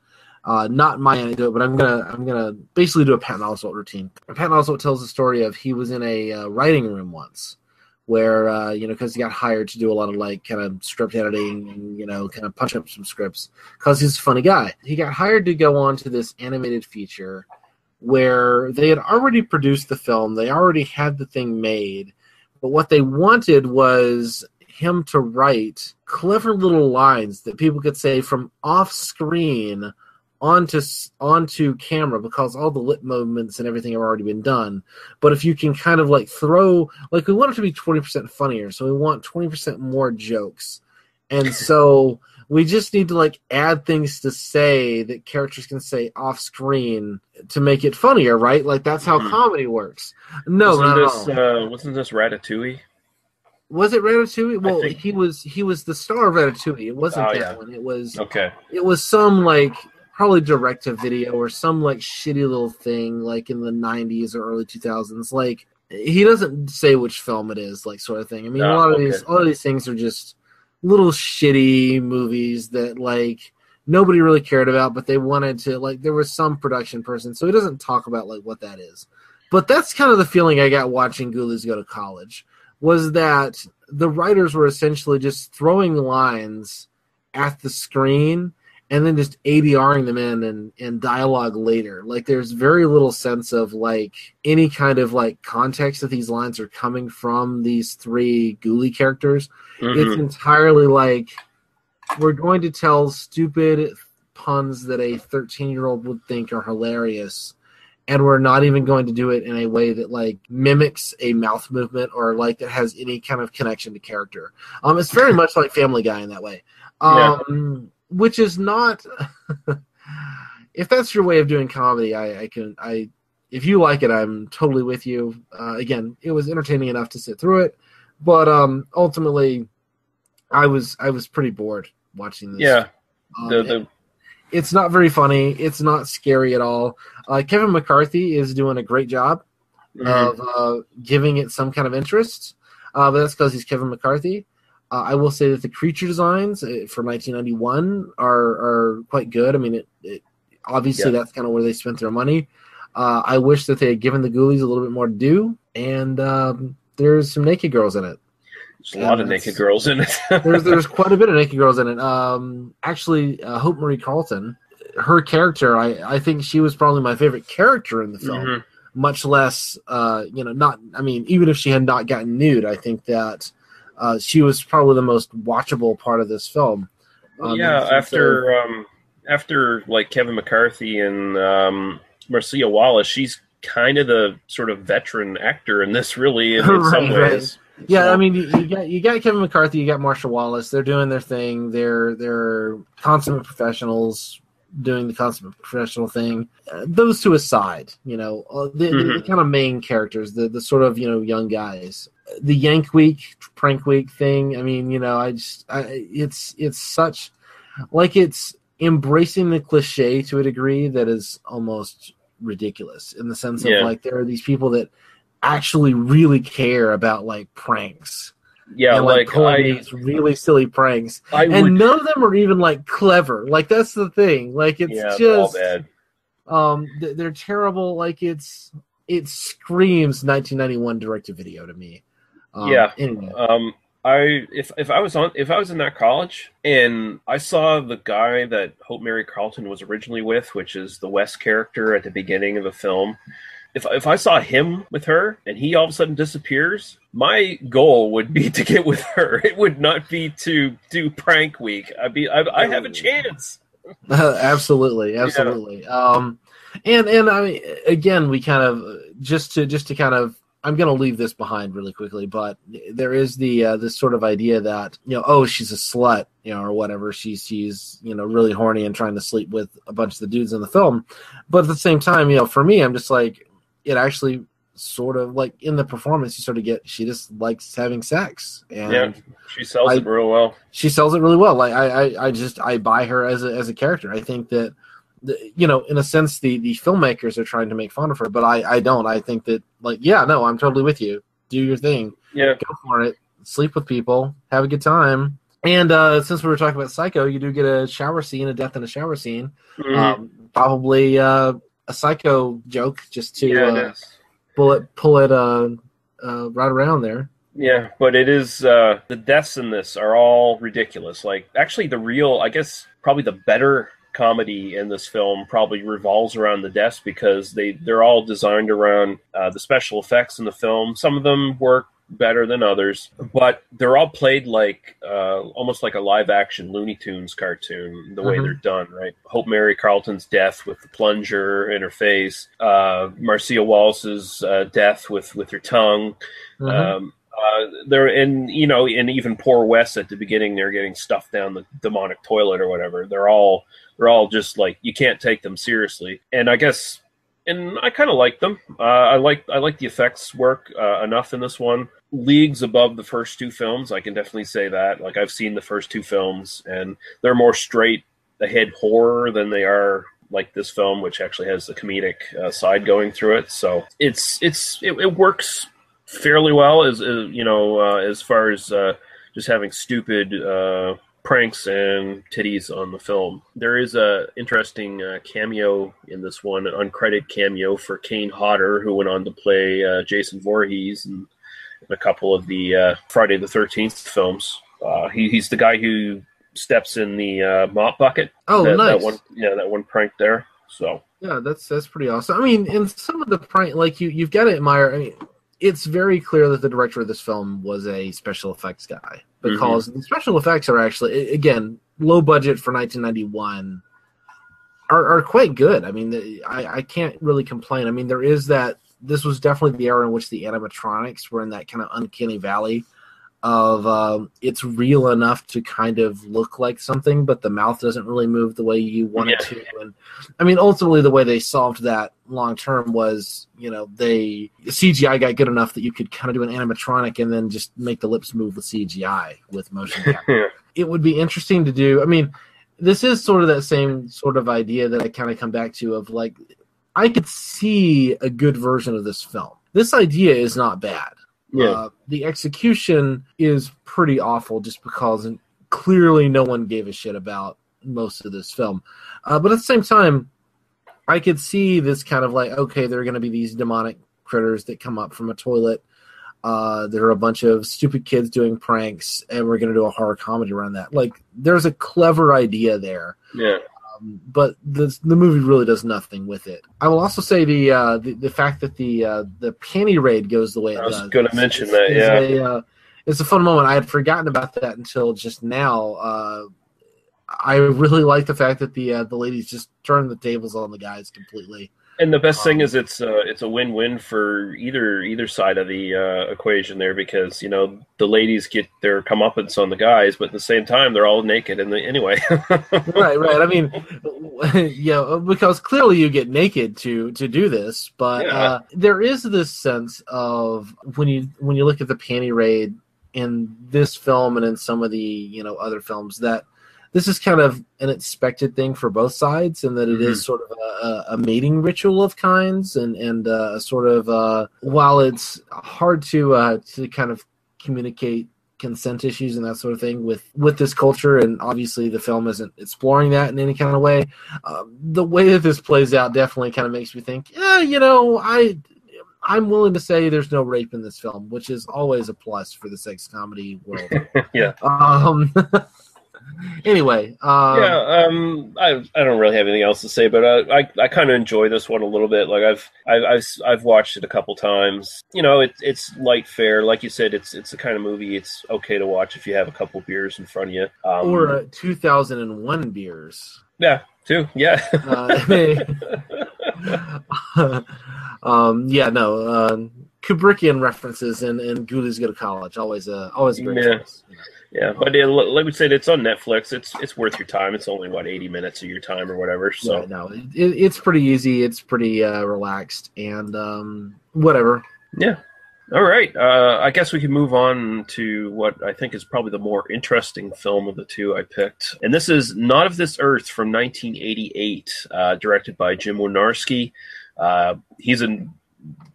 Not my anecdote, but I'm gonna basically do a Patton Oswalt routine. Patton Oswalt tells the story of he was in a writing room once, where because he got hired to do a lot of like kind of script editing and kind of punch up some scripts because he's a funny guy. He got hired to go on to this animated feature where they had already produced the film, they already had the thing made, but what they wanted was him to write clever little lines that people could say from off screen onto camera, because all the lip movements and everything have already been done. But if you can kind of like throw, like, we want it to be 20% funnier, so we want 20% more jokes, and so we just need to like add things to say that characters can say off screen to make it funnier, right? Like that's how comedy works. No, wasn't this Ratatouille? Was it Ratatouille? Well, he was the star of Ratatouille. It wasn't that one. It was okay. It was some like probably direct-to-video or some like shitty little thing like in the 90s or early 2000s. Like he doesn't say which film it is, like sort of thing. I mean, a lot of these things are just little shitty movies that like nobody really cared about, but they wanted to, like, there was some production person, so he doesn't talk about like what that is. But that's kind of the feeling I got watching Ghoulies Go to College, was that the writers were essentially just throwing lines at the screen and then just ADRing them in dialogue later. Like, there's very little sense of, like, any kind of, like, context that these lines are coming from these three ghoulie characters. Mm-hmm. It's entirely like, we're going to tell stupid puns that a 13-year-old would think are hilarious, and we're not even going to do it in a way that, like, mimics a mouth movement or, like, that has any kind of connection to character. It's very much like Family Guy in that way. Which is not... if that's your way of doing comedy, if you like it, I'm totally with you. Again, it was entertaining enough to sit through it, but ultimately, I was pretty bored watching this. Yeah. It's not very funny. It's not scary at all. Kevin McCarthy is doing a great job of giving it some kind of interest, but that's because he's Kevin McCarthy. I will say that the creature designs for 1991 are quite good. I mean, it obviously that's kind of where they spent their money. I wish that they had given the Ghoulies a little bit more due, and there's some naked girls in it. There's a lot of naked girls in it. there's quite a bit of naked girls in it. Actually, Hope Marie Carlton, her character, I think she was probably my favorite character in the film. Mm-hmm. Much less, even if she had not gotten nude, I think that she was probably the most watchable part of this film. After like Kevin McCarthy and Marcia Wallace, she's kind of the sort of veteran actor in this, really, in some ways. Right. Yeah, I mean, you got Kevin McCarthy, you got Marcia Wallace. They're doing their thing. They're consummate professionals doing the consummate professional thing. Those two aside, the kind of main characters, the sort of young guys. The Yank Week, Prank Week thing. I mean, it's such like it's embracing the cliche to a degree that is almost ridiculous in the sense of like there are these people that actually really care about like pranks. Yeah, and, like pulling these really silly pranks, none of them are even like clever. Like that's the thing. Like it's just all bad. They're terrible. Like it screams 1991 direct-to-video to me. Anyway. If I was in that college and I saw the guy that Hope Mary Carlton was originally with, which is the West character at the beginning of the film, if I saw him with her and he all of a sudden disappears, my goal would be to get with her. It would not be to do Prank Week. I have a chance. Absolutely. And I mean, again, we kind of just to kind of. I'm going to leave this behind really quickly, but there is this sort of idea that, she's a slut, or whatever. She's really horny and trying to sleep with a bunch of the dudes in the film. But at the same time, for me, I'm just like, it actually sort of like in the performance, you sort of she just likes having sex. And she sells it real well. She sells it really well. Like I buy her as a character. I think that, in a sense, the filmmakers are trying to make fun of her, but I don't. I think that, I'm totally with you. Do your thing. Yeah. Go for it. Sleep with people. Have a good time. And since we were talking about Psycho, you do get a shower scene, a death in a shower scene. Mm-hmm. Probably a Psycho joke just to pull it right around there. Yeah, but it is the deaths in this are all ridiculous. Like, actually, probably the better comedy in this film probably revolves around the deaths because they're all designed around the special effects in the film. Some of them work better than others, but they're all played like almost like a live action Looney Tunes cartoon, the way they're done, right? Hope Mary Carlton's death with the plunger in her face, Marcia Wallace's death with her tongue. And even poor Wes at the beginning, they're getting stuffed down the demonic toilet or whatever. They're all just like, you can't take them seriously. And I kind of like them. I like the effects work enough in this one. Leagues above the first two films, I can definitely say that. Like, I've seen the first two films, and they're more straight ahead horror than they are like this film, which actually has the comedic side going through it. So it works fairly well as far as just having stupid pranks and titties on the film. There is a interesting cameo in this one, an uncredited cameo for Kane Hodder, who went on to play Jason Voorhees and a couple of the Friday the 13th films. He's the guy who steps in the mop bucket. Oh, nice. That one prank there. So yeah, that's pretty awesome. I mean, in some of the prank, like you've got to admire. I mean, it's very clear that the director of this film was a special effects guy, because the special effects are actually, again, low budget for 1991, are quite good. I mean, I can't really complain. I mean, there is that. This was definitely the era in which the animatronics were in that kind of uncanny valley of it's real enough to kind of look like something, but the mouth doesn't really move the way you want it to. And I mean, ultimately, the way they solved that long term was, the CGI got good enough that you could kind of do an animatronic and then just make the lips move with CGI with motion capture. It would be interesting to do. I mean, this is sort of that same sort of idea that I kind of come back to of like, I could see a good version of this film. This idea is not bad. Yeah. The execution is pretty awful just because clearly no one gave a shit about most of this film. But at the same time, I could see this kind of like, okay, there are going to be these demonic critters that come up from a toilet. There are a bunch of stupid kids doing pranks, and we're going to do a horror comedy around that. Like, there's a clever idea there. Yeah. But the movie really does nothing with it. I will also say the fact that the panty raid goes the way it does. I was going to mention that, it's a fun moment. I had forgotten about that until just now. I really like the fact that the ladies just turn the tables on the guys completely. And the best thing is it's a win-win for either side of the equation there, because the ladies get their comeuppance on the guys, but at the same time they're all naked anyway. Right. I mean, because clearly you get naked to do this, but there is this sense of when you look at the panty raid in this film and in some of the other films, that this is kind of an expected thing for both sides, and that it is sort of a mating ritual of kinds, and sort of while it's hard to kind of communicate consent issues and that sort of thing with this culture, and obviously the film isn't exploring that in any kind of way. The way that this plays out definitely kind of makes me think, I'm willing to say there's no rape in this film, which is always a plus for the sex comedy world. Yeah. Anyway, I don't really have anything else to say, but I kind of enjoy this one a little bit. Like I've watched it a couple times. It's light fare, like you said. It's the kind of movie it's okay to watch if you have a couple beers in front of you, or 2001 beers. Yeah, too. Yeah. Kubrickian references and Ghoulies Go To College, always a great choice. Yeah, but like we said, it's on Netflix. It's worth your time. It's only 80 minutes of your time or whatever. So it's pretty easy. It's pretty relaxed and whatever. Yeah. All right. I guess we can move on to what I think is probably the more interesting film of the two I picked, and this is Not of This Earth from 1988, directed by Jim Wynorski. He's a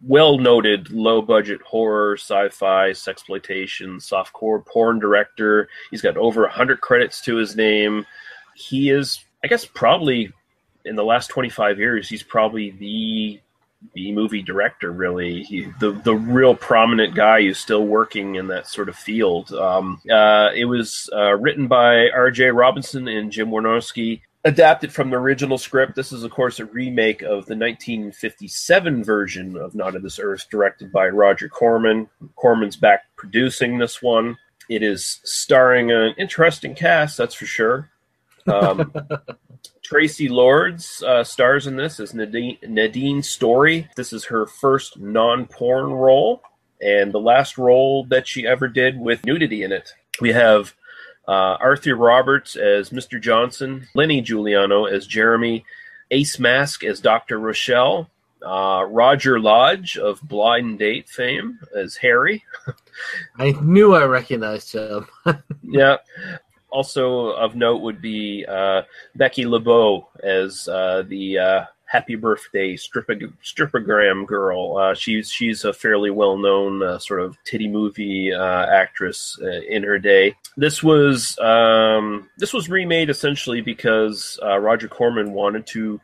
well-noted low-budget horror, sci-fi, sexploitation, softcore porn director. He's got over 100 credits to his name. He is, I guess, probably in the last 25 years, he's probably the B-movie director, really. The real prominent guy who's still working in that sort of field. It was written by R.J. Robinson and Jim Wynorski, adapted from the original script. This is, of course, a remake of the 1957 version of Not of This Earth, directed by Roger Corman. Corman's back producing this one. It is starring an interesting cast, that's for sure. Traci Lords stars in this as Nadine Story. This is her first non-porn role, and the last role that she ever did with nudity in it. We have Arthur Roberts as Mr. Johnson, Lenny Giuliano as Jeremy, Ace Mask as Dr. Rochelle, Roger Lodge of Blind Date fame as Harry. I knew I recognized him. Yeah. Also of note would be Becky LeBeau as the Happy Birthday strippogram girl. She's a fairly well-known sort of titty movie actress in her day. This was remade essentially because Roger Corman wanted to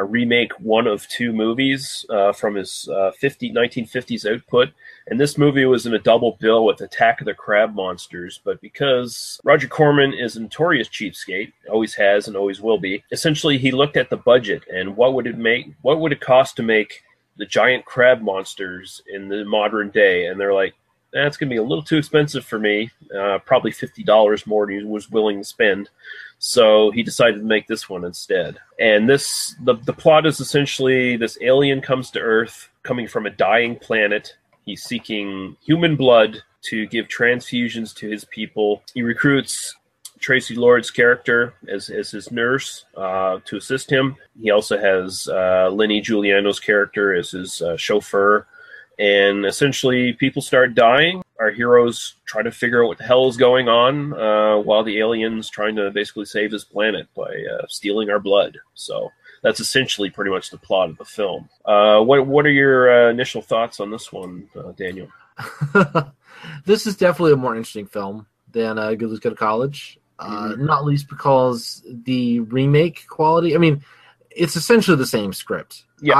remake one of two movies from his 1950s output. And this movie was in a double bill with Attack of the Crab Monsters, but because Roger Corman is a notorious cheapskate, always has and always will be, essentially he looked at the budget and what would it cost to make the giant crab monsters in the modern day, and they're like, that's going to be a little too expensive for me, probably $50 more than he was willing to spend. So he decided to make this one instead. And the plot is essentially this alien comes to Earth, coming from a dying planet. He's seeking human blood to give transfusions to his people. He recruits Traci Lords' character as his nurse to assist him. He also has Lenny Giuliano's character as his chauffeur. And essentially, people start dying. Our heroes try to figure out what the hell is going on while the alien's trying to basically save his planet by stealing our blood. So that's essentially pretty much the plot of the film. What are your initial thoughts on this one, Daniel? This is definitely a more interesting film than Ghoulies Go To College, not least because the remake quality. I mean, it's essentially the same script. Yeah.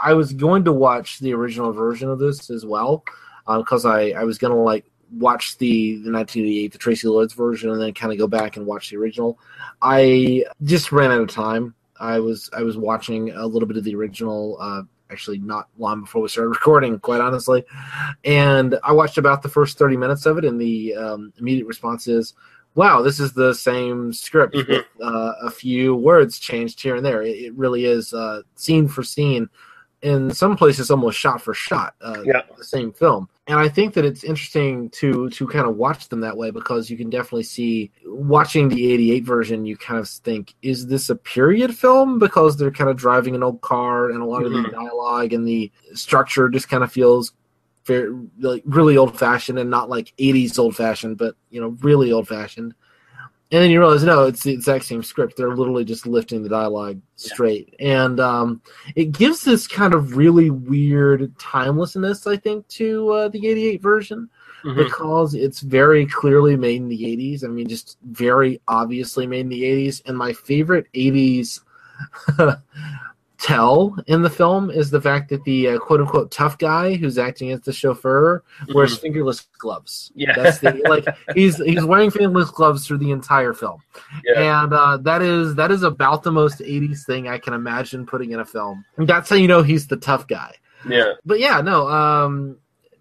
I was going to watch the original version of this as well, because I was going to like watch the 1988, the Traci Lords version, and then kind of go back and watch the original. I just ran out of time. I was watching a little bit of the original, actually not long before we started recording, quite honestly. And I watched about the first 30 minutes of it, and the immediate response is, wow, this is the same script with a few words changed here and there. It really is scene for scene. In some places, almost shot for shot, the same film. And I think that it's interesting to kind of watch them that way, because you can definitely see, watching the 88 version, you kind of think, is this a period film? Because they're kind of driving an old car, and a lot of the dialogue and the structure just kind of feels very, like, really old-fashioned, and not like 80s old-fashioned, but, really old-fashioned. And then you realize, no, it's the exact same script. They're literally just lifting the dialogue straight. And it gives this kind of really weird timelessness, I think, to the 88 version, because it's very clearly made in the 80s. I mean, just very obviously made in the 80s. And my favorite 80s tell in the film is the fact that the quote-unquote tough guy who's acting as the chauffeur wears fingerless gloves. Yeah. That's he's wearing fingerless gloves through the entire film. Yeah. And that is about the most 80s thing I can imagine putting in a film. And that's how you know he's the tough guy. Yeah. But yeah, no,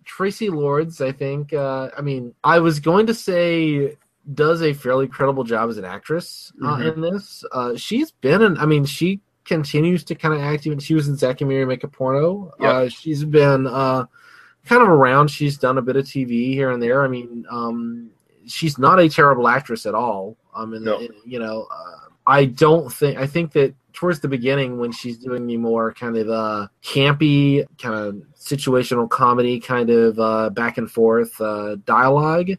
Traci Lords, I think, I was going to say does a fairly credible job as an actress in this. She's been she continues to kind of act. Even she was in Zack and Miri Make a Porno. She's been kind of around. She's done a bit of TV here and there. I mean, she's not a terrible actress at all. I think that towards the beginning, when she's doing the more kind of campy, kind of situational comedy, kind of back and forth dialogue,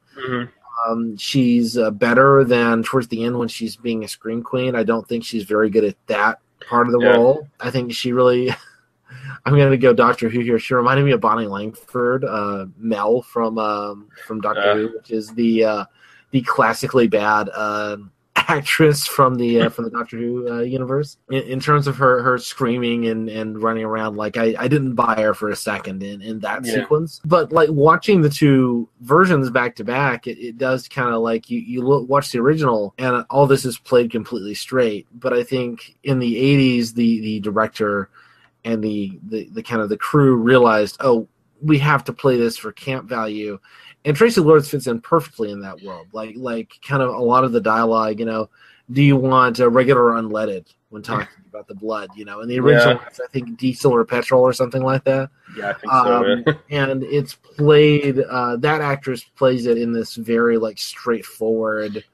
she's better than towards the end when she's being a scream queen. I don't think she's very good at that part of the role. I think she really I'm going to go Doctor Who here. She reminded me of Bonnie Langford, Mel from Doctor Who, which is the classically bad actress from the Doctor Who universe. In terms of her screaming and running around, like I didn't buy her for a second in that sequence. But like watching the two versions back to back, it does kind of like you watch the original and all this is played completely straight. But I think in the 80s, the director and the kind of the crew realized, oh, we have to play this for camp value. And Traci Lords fits in perfectly in that world. Like kind of a lot of the dialogue, do you want regular or unleaded when talking about the blood, and the original was, I think, diesel or petrol or something like that. Yeah, I think so. And it's played, that actress plays it in this very like straightforward,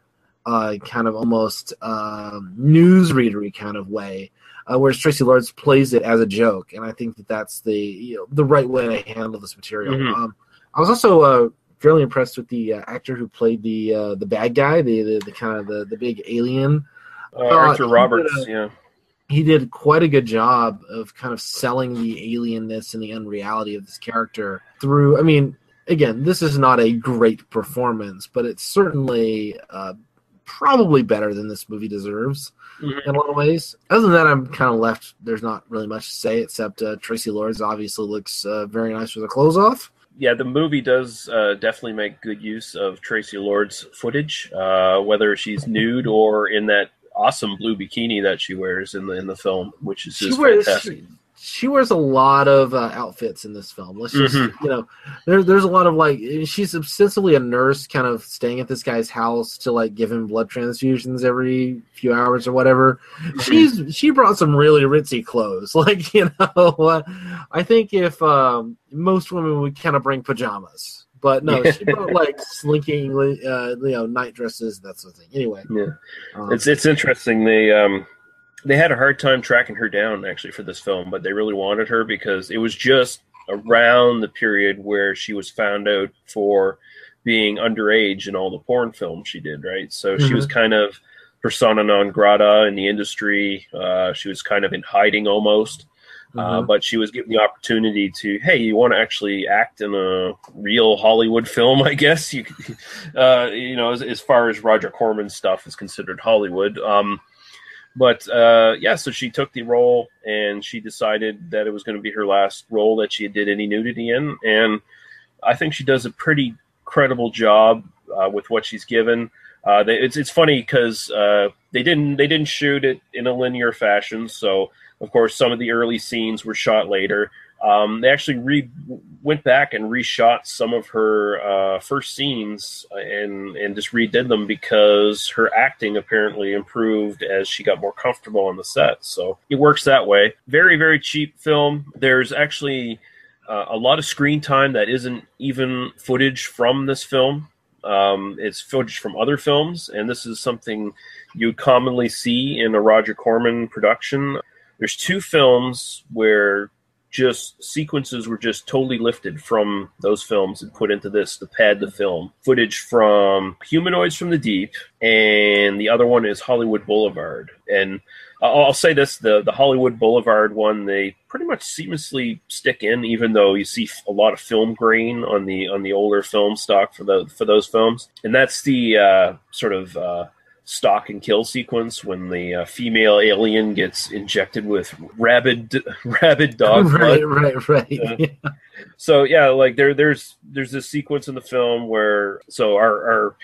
kind of almost newsreadery kind of way. Whereas Traci Lords plays it as a joke, and I think that's the right way to handle this material. I was also fairly impressed with the actor who played the bad guy, the kind of the big alien. Arthur Roberts. He did quite a good job of kind of selling the alienness and the unreality of this character through. I mean, again, this is not a great performance, but it's certainly probably better than this movie deserves in a lot of ways. Other than that, I'm kind of left. There's not really much to say except Traci Lords obviously looks very nice with her clothes off. Yeah, the movie does definitely make good use of Traci Lords' footage, whether she's nude or in that awesome blue bikini that she wears in the film, which is just fantastic. She wears a lot of outfits in this film. Let's just, there's a lot of like, she's ostensibly a nurse kind of staying at this guy's house to like give him blood transfusions every few hours or whatever. She brought some really ritzy clothes. Like, I think if most women would kind of bring pajamas. But no, she brought like slinking, night dresses, that sort of thing. Anyway, it's interesting. They had a hard time tracking her down actually for this film, but they really wanted her because it was just around the period where she was found out for being underage in all the porn films she did. Right, so she was kind of persona non grata in the industry. She was kind of in hiding almost. But she was given the opportunity to, hey, you want to actually act in a real Hollywood film, I guess. You as far as Roger Corman stuff is considered Hollywood. But yeah, so she took the role, and she decided that it was going to be her last role that she did any nudity in, and I think she does a pretty credible job with what she's given. It's funny because they didn't shoot it in a linear fashion, so of course some of the early scenes were shot later. They actually went back and reshot some of her first scenes and just redid them because her acting apparently improved as she got more comfortable on the set. So it works that way. Very, very cheap film. There's actually a lot of screen time that isn't even footage from this film. It's footage from other films, and this is something you commonly see in a Roger Corman production. There's 2 films where just sequences were just totally lifted from those films and put into this to pad the film. Footage from Humanoids from the Deep, and the other one is Hollywood Boulevard. And I'll say this, the Hollywood Boulevard one, they pretty much seamlessly stick in, even though you see a lot of film grain on the older film stock for those films. And that's the sort of stalk and kill sequence when the female alien gets injected with rabid dog blood. Right. Yeah. So yeah, like there's this sequence in the film where our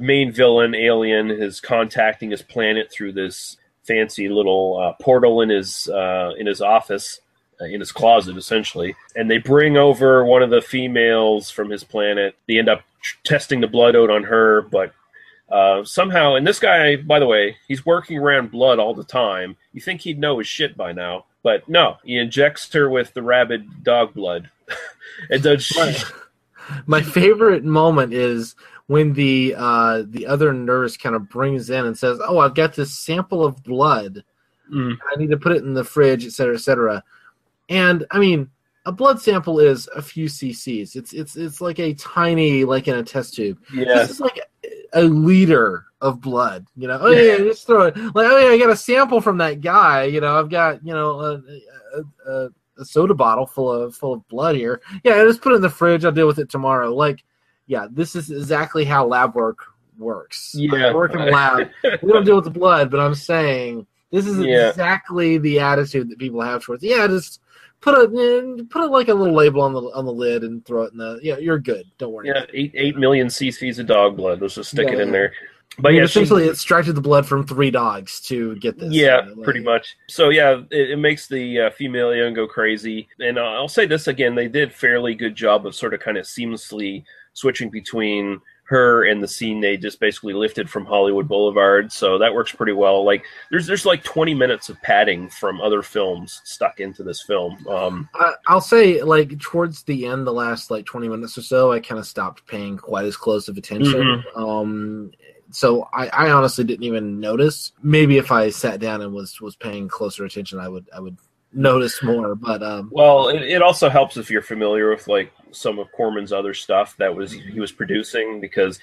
main villain alien is contacting his planet through this fancy little portal in his office, in his closet essentially, and they bring over one of the females from his planet. They end up testing the blood out on her, but somehow, and this guy, by the way, he's working around blood all the time. You think he'd know his shit by now, but no, he injects her with the rabid dog blood. And does my favorite moment is when the other nurse kind of brings in and says, "Oh, I've got this sample of blood. I need to put it in the fridge, etc., etc." And I mean, a blood sample is a few cc's. It's like a tiny, like in a test tube. Yeah. This is like a liter of blood. You know, oh yeah, just throw it. Like, oh yeah, I got a sample from that guy. You know, I've got a soda bottle full of blood here. Yeah, I just put it in the fridge. I'll deal with it tomorrow. Like, yeah, this is exactly how lab work works. Yeah, I work in a lab. We don't deal with the blood, but I'm saying this is exactly the attitude that people have towards. Yeah, just put like a little label on the lid and throw it in the. Yeah, you're good. Don't worry. Yeah, 8 million cc's of dog blood. Let's just stick it in there. But essentially, it extracted the blood from 3 dogs to get this. Yeah, pretty much. So yeah, it makes the female alien go crazy. And I'll say this again: they did fairly good job of sort of kind of seamlessly switching between her and the scene they just basically lifted from Hollywood Boulevard. So that works pretty well. Like there's like 20 minutes of padding from other films stuck into this film. I'll say like towards the end, the last like 20 minutes or so, I kind of stopped paying quite as close of attention. So I honestly didn't even notice. Maybe if I sat down and was paying closer attention, I would notice more. But well, it also helps if you're familiar with like some of Corman's other stuff that he was producing, because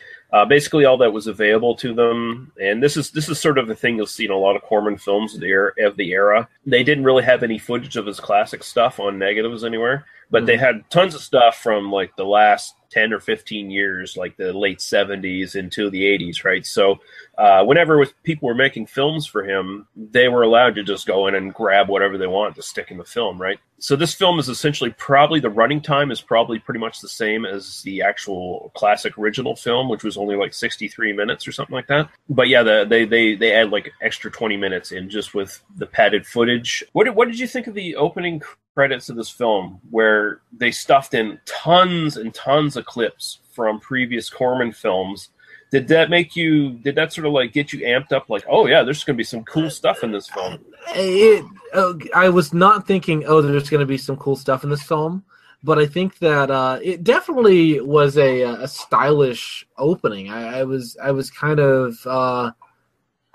basically all that was available to them, and this is sort of the thing you'll see in a lot of Corman films of the era. They didn't really have any footage of his classic stuff on negatives anywhere, but they had tons of stuff from like the last 10 or 15 years, like the late 70s into the 80s, right? So whenever people were making films for him, they were allowed to just go in and grab whatever they want to stick in the film, right? So this film is essentially probably the running time is probably pretty much the same as the actual classic original film, which was only like 63 minutes or something like that. But yeah, they add like extra 20 minutes in just with the padded footage. What did you think of the opening credits of this film, where they stuffed in tons and tons of clips from previous Corman films? Did that sort of like get you amped up, like, oh yeah, there's going to be some cool stuff in this film? I was not thinking, oh, there's going to be some cool stuff in this film, but I think that it definitely was a stylish opening. I was kind of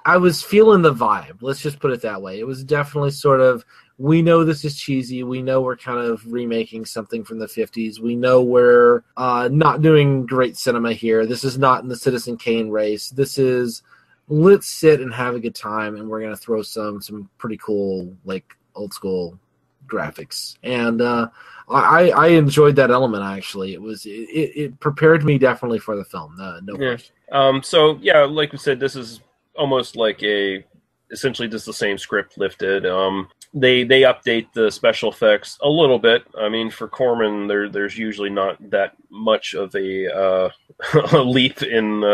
I was feeling the vibe. Let's just put it that way. It was definitely sort of, we know this is cheesy. We know we're kind of remaking something from the 50s. We know we're not doing great cinema here. This is not in the Citizen Kane race. This is, let's sit and have a good time, and we're going to throw some pretty cool, like, old school graphics. And I enjoyed that element, actually. It prepared me definitely for the film. No question. So, yeah, like we said, this is almost like a essentially just the same script lifted. They update the special effects a little bit. I mean, for Corman, there's usually not that much of a a leap in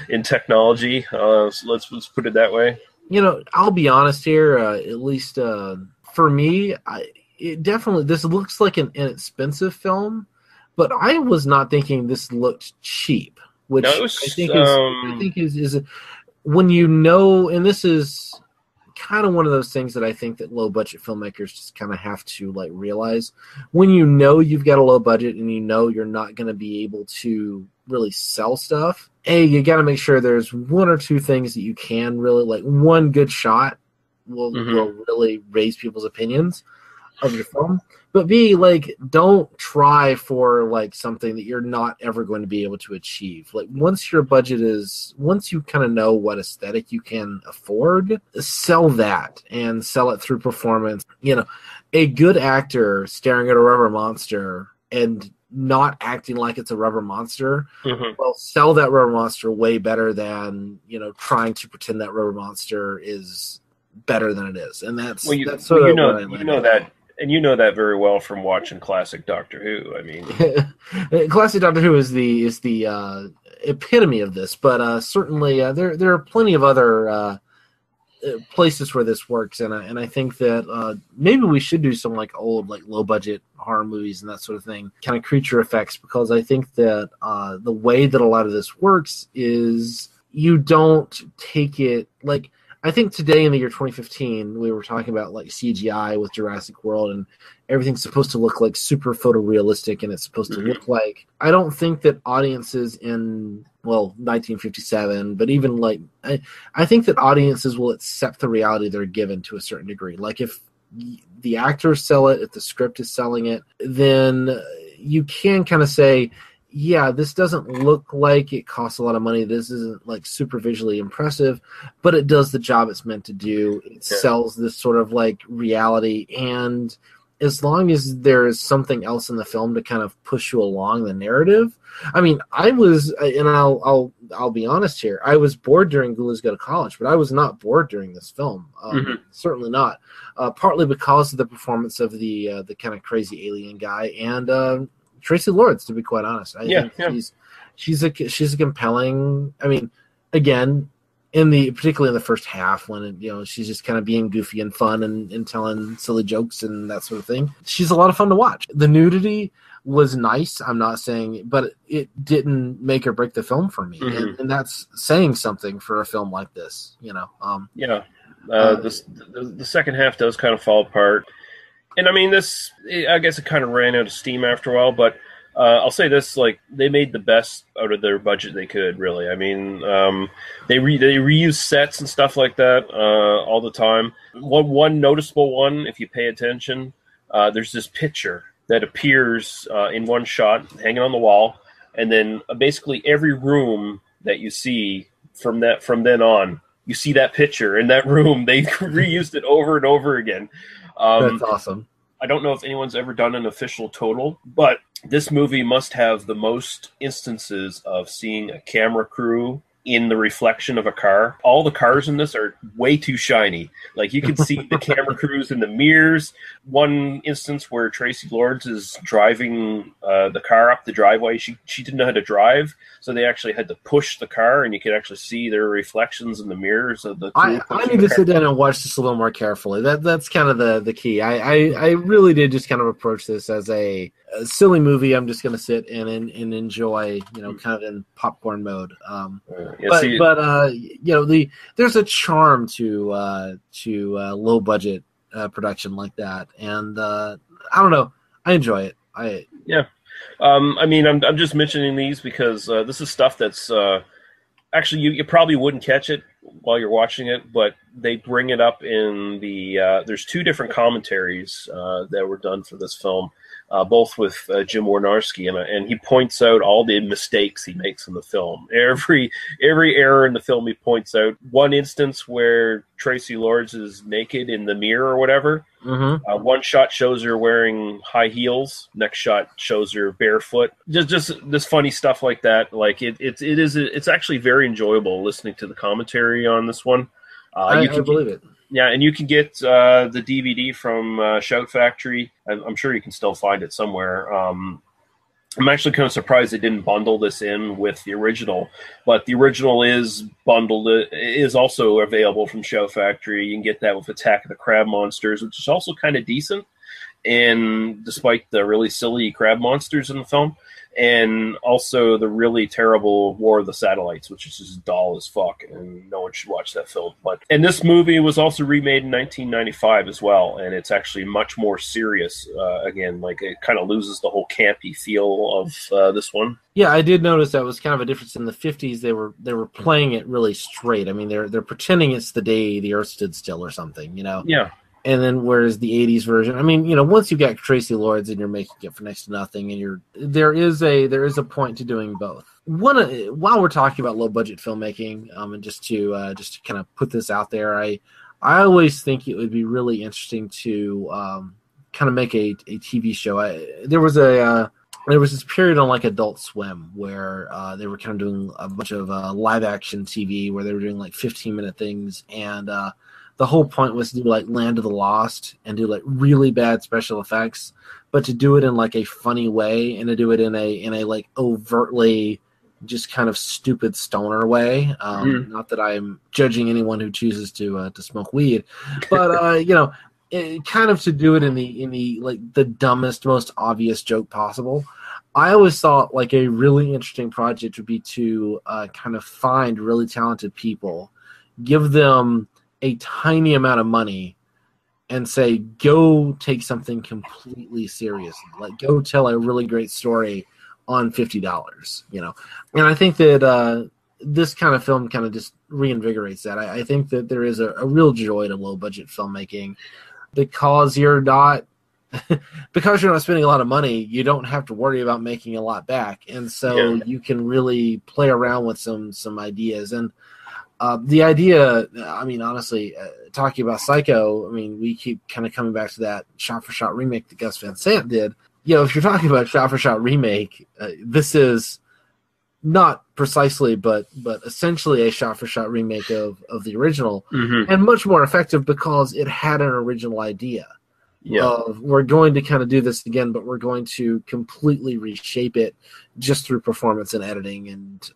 in technology. So let's put it that way. I'll be honest here. At least for me, it definitely, this looks like an inexpensive film, but I was not thinking this looked cheap. Which no, was, I think is when and this is kind of one of those things that I think that low budget filmmakers just kind of have to like realize. When you've got a low budget and you're not going to be able to really sell stuff, you got to make sure there's one or two things that you can really like. One good shot will really raise people's opinions of your film. But B, like, don't try for like something that you're not ever going to be able to achieve. Like, once you kind of know what aesthetic you can afford, sell that and sell it through performance. A good actor staring at a rubber monster and not acting like it's a rubber monster will sell that rubber monster way better than trying to pretend that rubber monster is better than it is. And that's sort of that. And you know that very well from watching classic Doctor Who. I mean, classic Doctor Who is the epitome of this. But certainly, there are plenty of other places where this works, and I think that maybe we should do some like old, like low budget horror movies and that sort of thing, kind of creature effects, because I think that the way that a lot of this works is you don't take it like. I think today in the year 2015, we were talking about like CGI with Jurassic World, and everything's supposed to look like super photorealistic, and it's supposed to look like. I don't think that audiences in 1957, but even like I think that audiences will accept the reality they're given to a certain degree. Like if the actors sell it, if the script is selling it, then you can kind of say, yeah, this doesn't look like it costs a lot of money. This isn't like super visually impressive, but it does the job it's meant to do. It sells this sort of like reality. And as long as there is something else in the film to kind of push you along the narrative. I mean, I'll be honest here. I was bored during Ghoulies Go To College, but I was not bored during this film. Certainly not. Partly because of the performance of the kind of crazy alien guy and, Traci Lords, to be quite honest. I think she's a compelling. I mean, again, particularly in the first half when she's just kind of being goofy and fun and telling silly jokes and that sort of thing. She's a lot of fun to watch. The nudity was nice. I'm not saying, but it didn't make or break the film for me, and that's saying something for a film like this. The second half does kind of fall apart. And I mean, I guess it kind of ran out of steam after a while, but I'll say this, like, they made the best out of their budget they could, really. I mean, they reuse sets and stuff like that all the time. One noticeable one, if you pay attention, there's this picture that appears in one shot hanging on the wall, and then basically every room that you see from then on, you see that picture in that room. They reused it over and over again. That's awesome. I don't know if anyone's ever done an official total, but this movie must have the most instances of seeing a camera crew in the reflection of a car. All the cars in this are way too shiny. Like, you can see the camera crews in the mirrors. One instance where Traci Lords is driving the car up the driveway. She didn't know how to drive, so they actually had to push the car, and you could actually see their reflections in the mirrors of the crew. I need to sit down and watch this a little more carefully. That's kind of the key. I really did just kind of approach this as a silly movie. I'm just going to sit and enjoy, kind of in popcorn mode. There's a charm to low budget production like that, and I don't know, I enjoy it. I mean, I'm just mentioning these because this is stuff that's actually you probably wouldn't catch it while you're watching it, but they bring it up in the there's two different commentaries that were done for this film. Both with Jim Wynorski, and he points out all the mistakes he makes in the film. Every error in the film he points out. One instance where Traci Lords is naked in the mirror or whatever. One shot shows her wearing high heels. Next shot shows her barefoot. Just this funny stuff like that. Like it's actually very enjoyable listening to the commentary on this one. I believe it. Yeah, and you can get the DVD from Shout Factory. I'm sure you can still find it somewhere. I'm actually kind of surprised they didn't bundle this in with the original, but the original is bundled. It is also available from Shout Factory. You can get that with Attack of the Crab Monsters, which is also kind of decent, and despite the really silly crab monsters in the film, and also the really terrible War of the Satellites, which is just dull as fuck, and no one should watch that film. And this movie was also remade in 1995 as well, and it's actually much more serious. Again, like it kind of loses the whole campy feel of this one. Yeah, I did notice that was kind of a difference. In the 50s, they were playing it really straight. I mean, they're pretending it's the day the Earth stood still or something, you know? Yeah. And then whereas the 80s version, I mean, you know, once you've got Traci Lords and you're making it for next to nothing, and there is a point to doing both. While we're talking about low budget filmmaking, and just to kind of put this out there, I always think it would be really interesting to kind of make a TV show. There was this period on like Adult Swim where they were kind of doing a bunch of live action TV where they were doing like 15-minute things, and the whole point was to do like Land of the Lost and do like really bad special effects, but to do it in like a funny way and to do it in a like overtly just kind of stupid stoner way. Not that I'm judging anyone who chooses to smoke weed, but you know, kind of to do it in the like the dumbest, most obvious joke possible. I always thought like a really interesting project would be to kind of find really talented people, give them a tiny amount of money, and say, go take something completely serious. Like, go tell a really great story on $50, you know? And I think that this kind of film kind of just reinvigorates that. I think that there is a real joy to low-budget filmmaking because you're not spending a lot of money. You don't have to worry about making a lot back. And so you can really play around with some ideas. And the idea, I mean, honestly, talking about Psycho, I mean, we keep kind of coming back to that shot-for-shot remake that Gus Van Sant did. You know, if you're talking about shot-for-shot remake, this is not precisely, but essentially a shot-for-shot remake of the original, and much more effective because it had an original idea. Of we're going to kind of do this again, but we're going to completely reshape it just through performance and editing and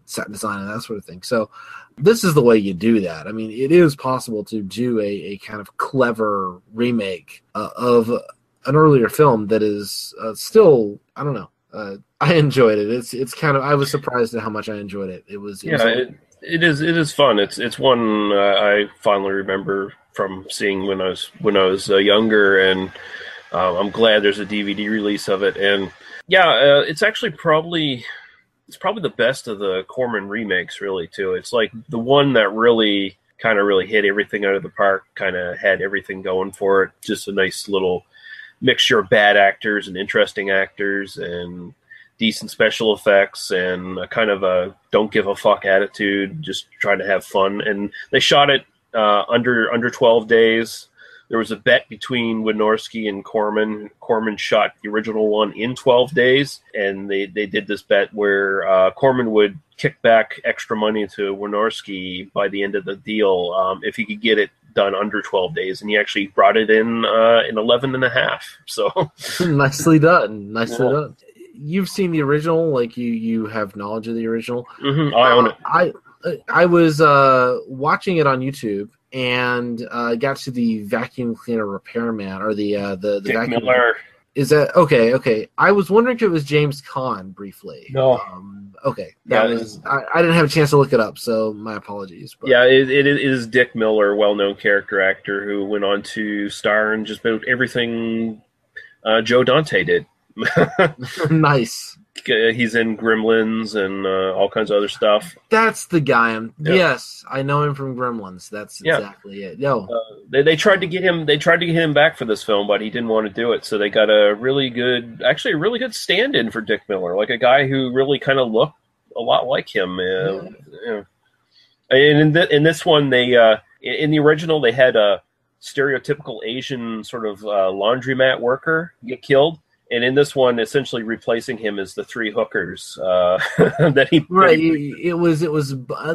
set design and that sort of thing. So this is the way you do that. I mean, it is possible to do a kind of clever remake of an earlier film that is still, I don't know. I enjoyed it. It's kind of, I was surprised at how much I enjoyed it. It is fun. It's one I fondly remember from seeing when I was younger, and I'm glad there's a DVD release of it. And it's actually probably the best of the Corman remakes, really, too. It's like the one that really hit everything out of the park, kind of had everything going for it. Just a nice little mixture of bad actors and interesting actors and decent special effects and a kind of a don't give a fuck attitude, just trying to have fun. And they shot it under 12 days. There was a bet between Wynorski and Corman. Corman shot the original one in 12 days, and they did this bet where Corman would kick back extra money to Wynorski by the end of the deal if he could get it done under 12 days, and he actually brought it in 11 and a half. So nicely done. Done. You've seen the original, like you have knowledge of the original. I own it. I was watching it on YouTube and got to the vacuum cleaner repairman, or the Dick vacuum Miller. Is that okay? I was wondering if it was James Caan briefly. No. Okay. I didn't have a chance to look it up, so my apologies. But. Yeah, it is Dick Miller, well-known character actor who went on to star in just about everything Joe Dante did. Nice. He's in Gremlins and all kinds of other stuff. That's the guy. Yes, I know him from Gremlins. That's exactly it. They tried to get him. They tried to get him back for this film, but he didn't want to do it. So they got a really good stand-in for Dick Miller, like a guy who really kind of looked a lot like him. And in this one, they in the original they had a stereotypical Asian sort of laundromat worker get killed. And in this one, essentially replacing him as the three hookers that he Right. It was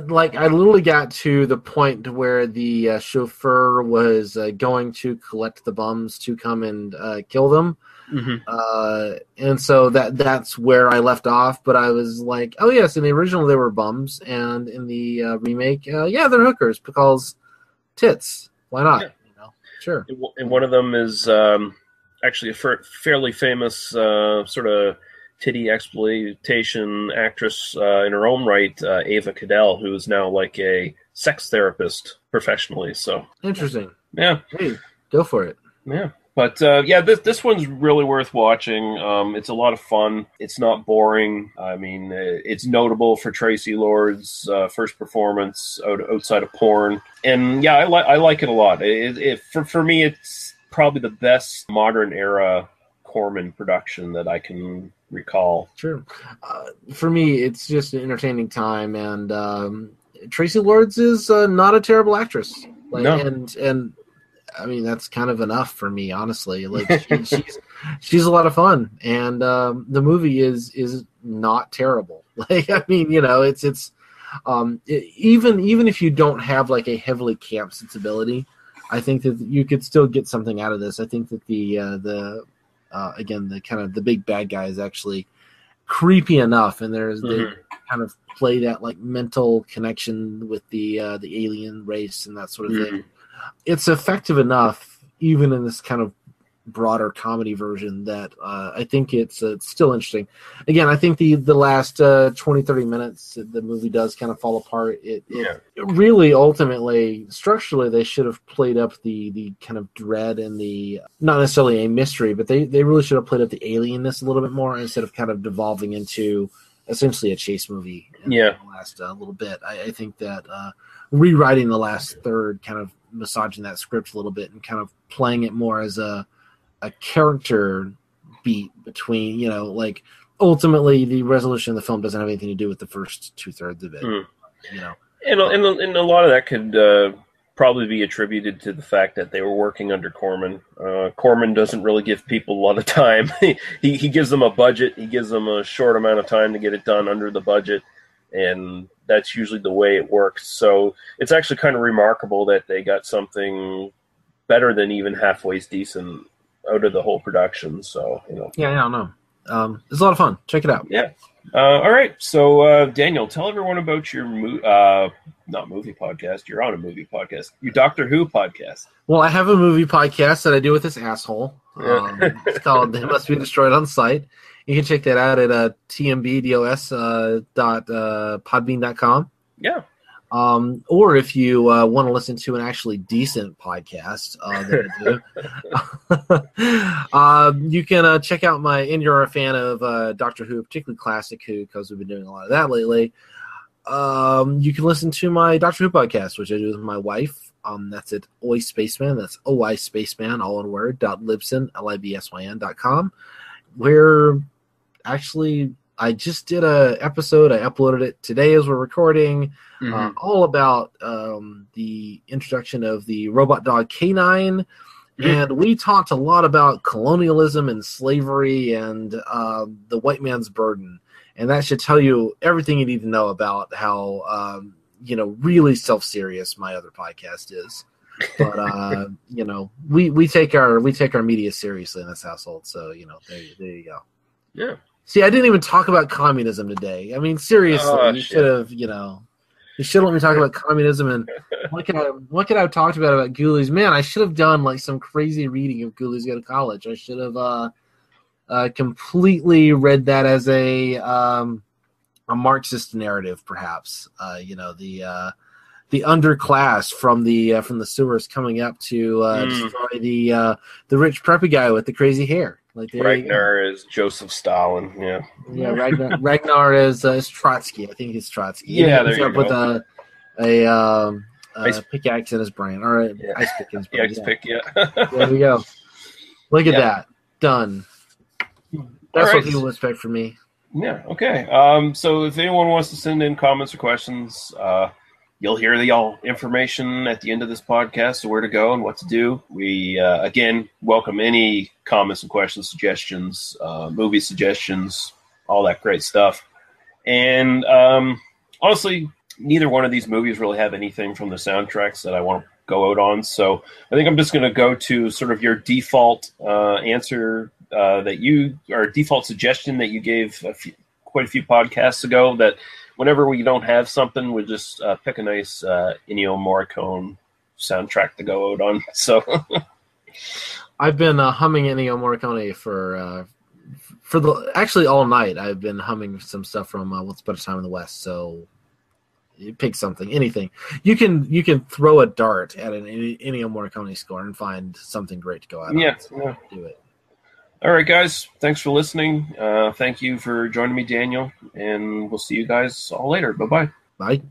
like I literally got to the point where the chauffeur was going to collect the bums to come and kill them. And so that's where I left off. But I was like, oh yes, in the original they were bums, and in the remake, yeah, they're hookers because tits. Why not? Yeah. Sure. And one of them is actually a fairly famous sort of titty exploitation actress in her own right, Ava Cadell, who is now like a sex therapist professionally. So interesting. Yeah. Hey, go for it. Yeah. But this one's really worth watching. It's a lot of fun. It's not boring. I mean, it's notable for Traci Lords' first performance outside of porn, and yeah, I like it a lot. For me, it's probably the best modern era Corman production that I can recall. Sure. For me, it's just an entertaining time, and Traci Lords is not a terrible actress. No. And I mean, that's kind of enough for me, honestly. Like she's a lot of fun, and the movie is not terrible. Like, I mean, it's even if you don't have like a heavily camp sensibility, I think that you could still get something out of this. I think that the kind of the big bad guy is actually creepy enough, and they kind of play that like mental connection with the alien race and that sort of thing. It's effective enough, even in this kind of broader comedy version, that I think it's still interesting. Again, I think the last 20-30 minutes, the movie does kind of fall apart. It really, ultimately, structurally, they should have played up the kind of dread and the, not necessarily a mystery, but they really should have played up the alienness a little bit more instead of kind of devolving into essentially a chase movie in the last little bit. I think that rewriting the last third, kind of massaging that script a little bit and kind of playing it more as a character beat between, like ultimately the resolution of the film doesn't have anything to do with the first 2/3 of it. And a lot of that could probably be attributed to the fact that they were working under Corman. Corman doesn't really give people a lot of time. he gives them a budget. He gives them a short amount of time to get it done under the budget, and that's usually the way it works. So it's actually kind of remarkable that they got something better than even halfway decent out of the whole production. So, Yeah, I don't know. It's a lot of fun. Check it out. Yeah. All right. So, Daniel, tell everyone about your not movie podcast. You're on a movie podcast. Your Doctor Who podcast. Well, I have a movie podcast that I do with this asshole. It's called They Must Be Destroyed on Sight. You can check that out at tmbdos.podbean.com. Yeah. Or if you want to listen to an actually decent podcast that I do, you can check out and you're a fan of Doctor Who, particularly Classic Who, because we've been doing a lot of that lately. You can listen to my Doctor Who podcast, which I do with my wife. That's at Oi Spaceman. That's OI Spaceman, all one word, .libsyn, libsyn.com, where actually I just did a episode. I uploaded it today as we're recording, all about the introduction of the robot dog K9. And we talked a lot about colonialism and slavery and the white man's burden. And that should tell you everything you need to know about how, really self-serious my other podcast is. But, we take our media seriously in this household. So, there you go. Yeah. See, I didn't even talk about communism today. I mean, seriously, you should have, you should let me talk about communism and what could I have talked about Ghoulies? Man, I should have done like some crazy reading of Ghoulies Go To College. I should have completely read that as a Marxist narrative, perhaps. The underclass from the sewers coming up to destroy the rich preppy guy with the crazy hair. Like Ragnar is Joseph Stalin. Yeah. Yeah, Ragnar is Trotsky. I think he's Trotsky. Yeah, there you go. With a pickaxe in his brain. All right, ice pick in his brain. Ice pick, yeah. There we go. Look at that. Done. That's what people expect from me. Yeah, okay. So if anyone wants to send in comments or questions, you'll hear the all information at the end of this podcast of where to go and what to do. We, again, welcome any comments and questions, suggestions, movie suggestions, all that great stuff. And honestly, neither one of these movies really have anything from the soundtracks that I want to go out on. So I think I'm just going to go to sort of your default answer default suggestion that you gave quite a few podcasts ago, that whenever we don't have something, we just pick a nice Ennio Morricone soundtrack to go out on. So I've been humming Ennio Morricone for actually all night. I've been humming some stuff from Once Upon a Time in the West. So you pick something, anything. You can throw a dart at an Ennio Morricone score and find something great to go out on. Yeah. Do it. All right, guys. Thanks for listening. Thank you for joining me, Daniel. And we'll see you guys all later. Bye-bye. Bye.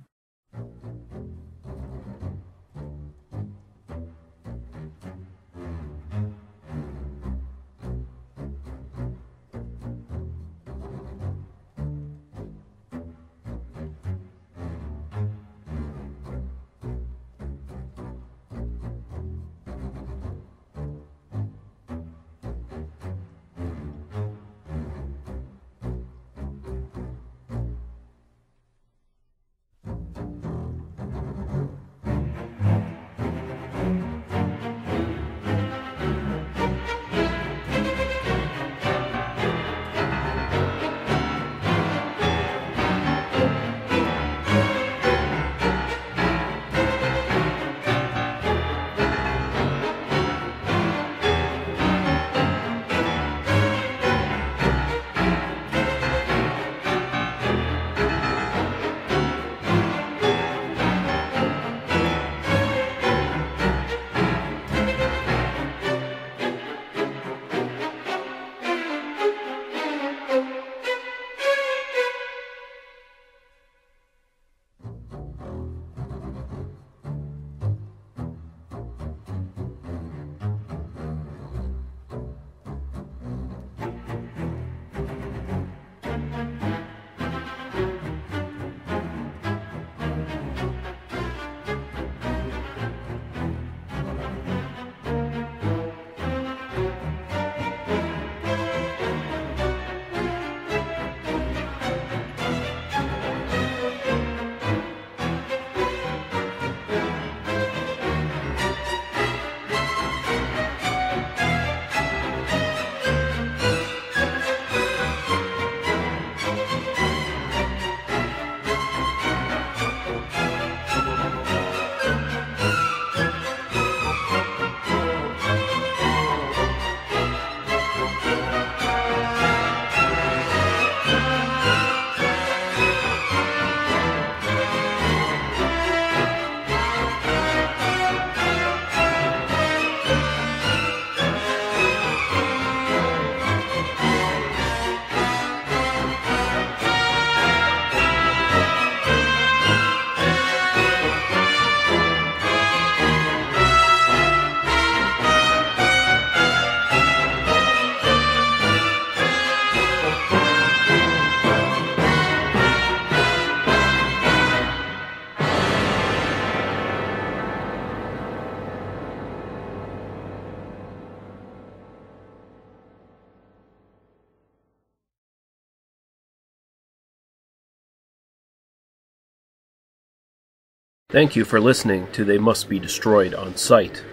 Thank you for listening to They Must Be Destroyed on Sight.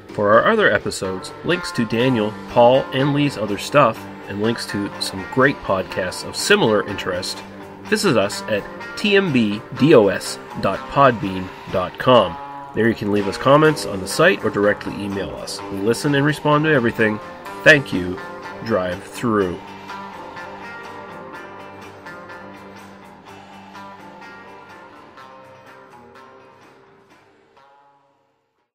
For our other episodes, links to Daniel, Paul, and Lee's other stuff, and links to some great podcasts of similar interest, visit us at tmbdos.podbean.com. There you can leave us comments on the site or directly email us. We listen and respond to everything. Thank you. Drive through.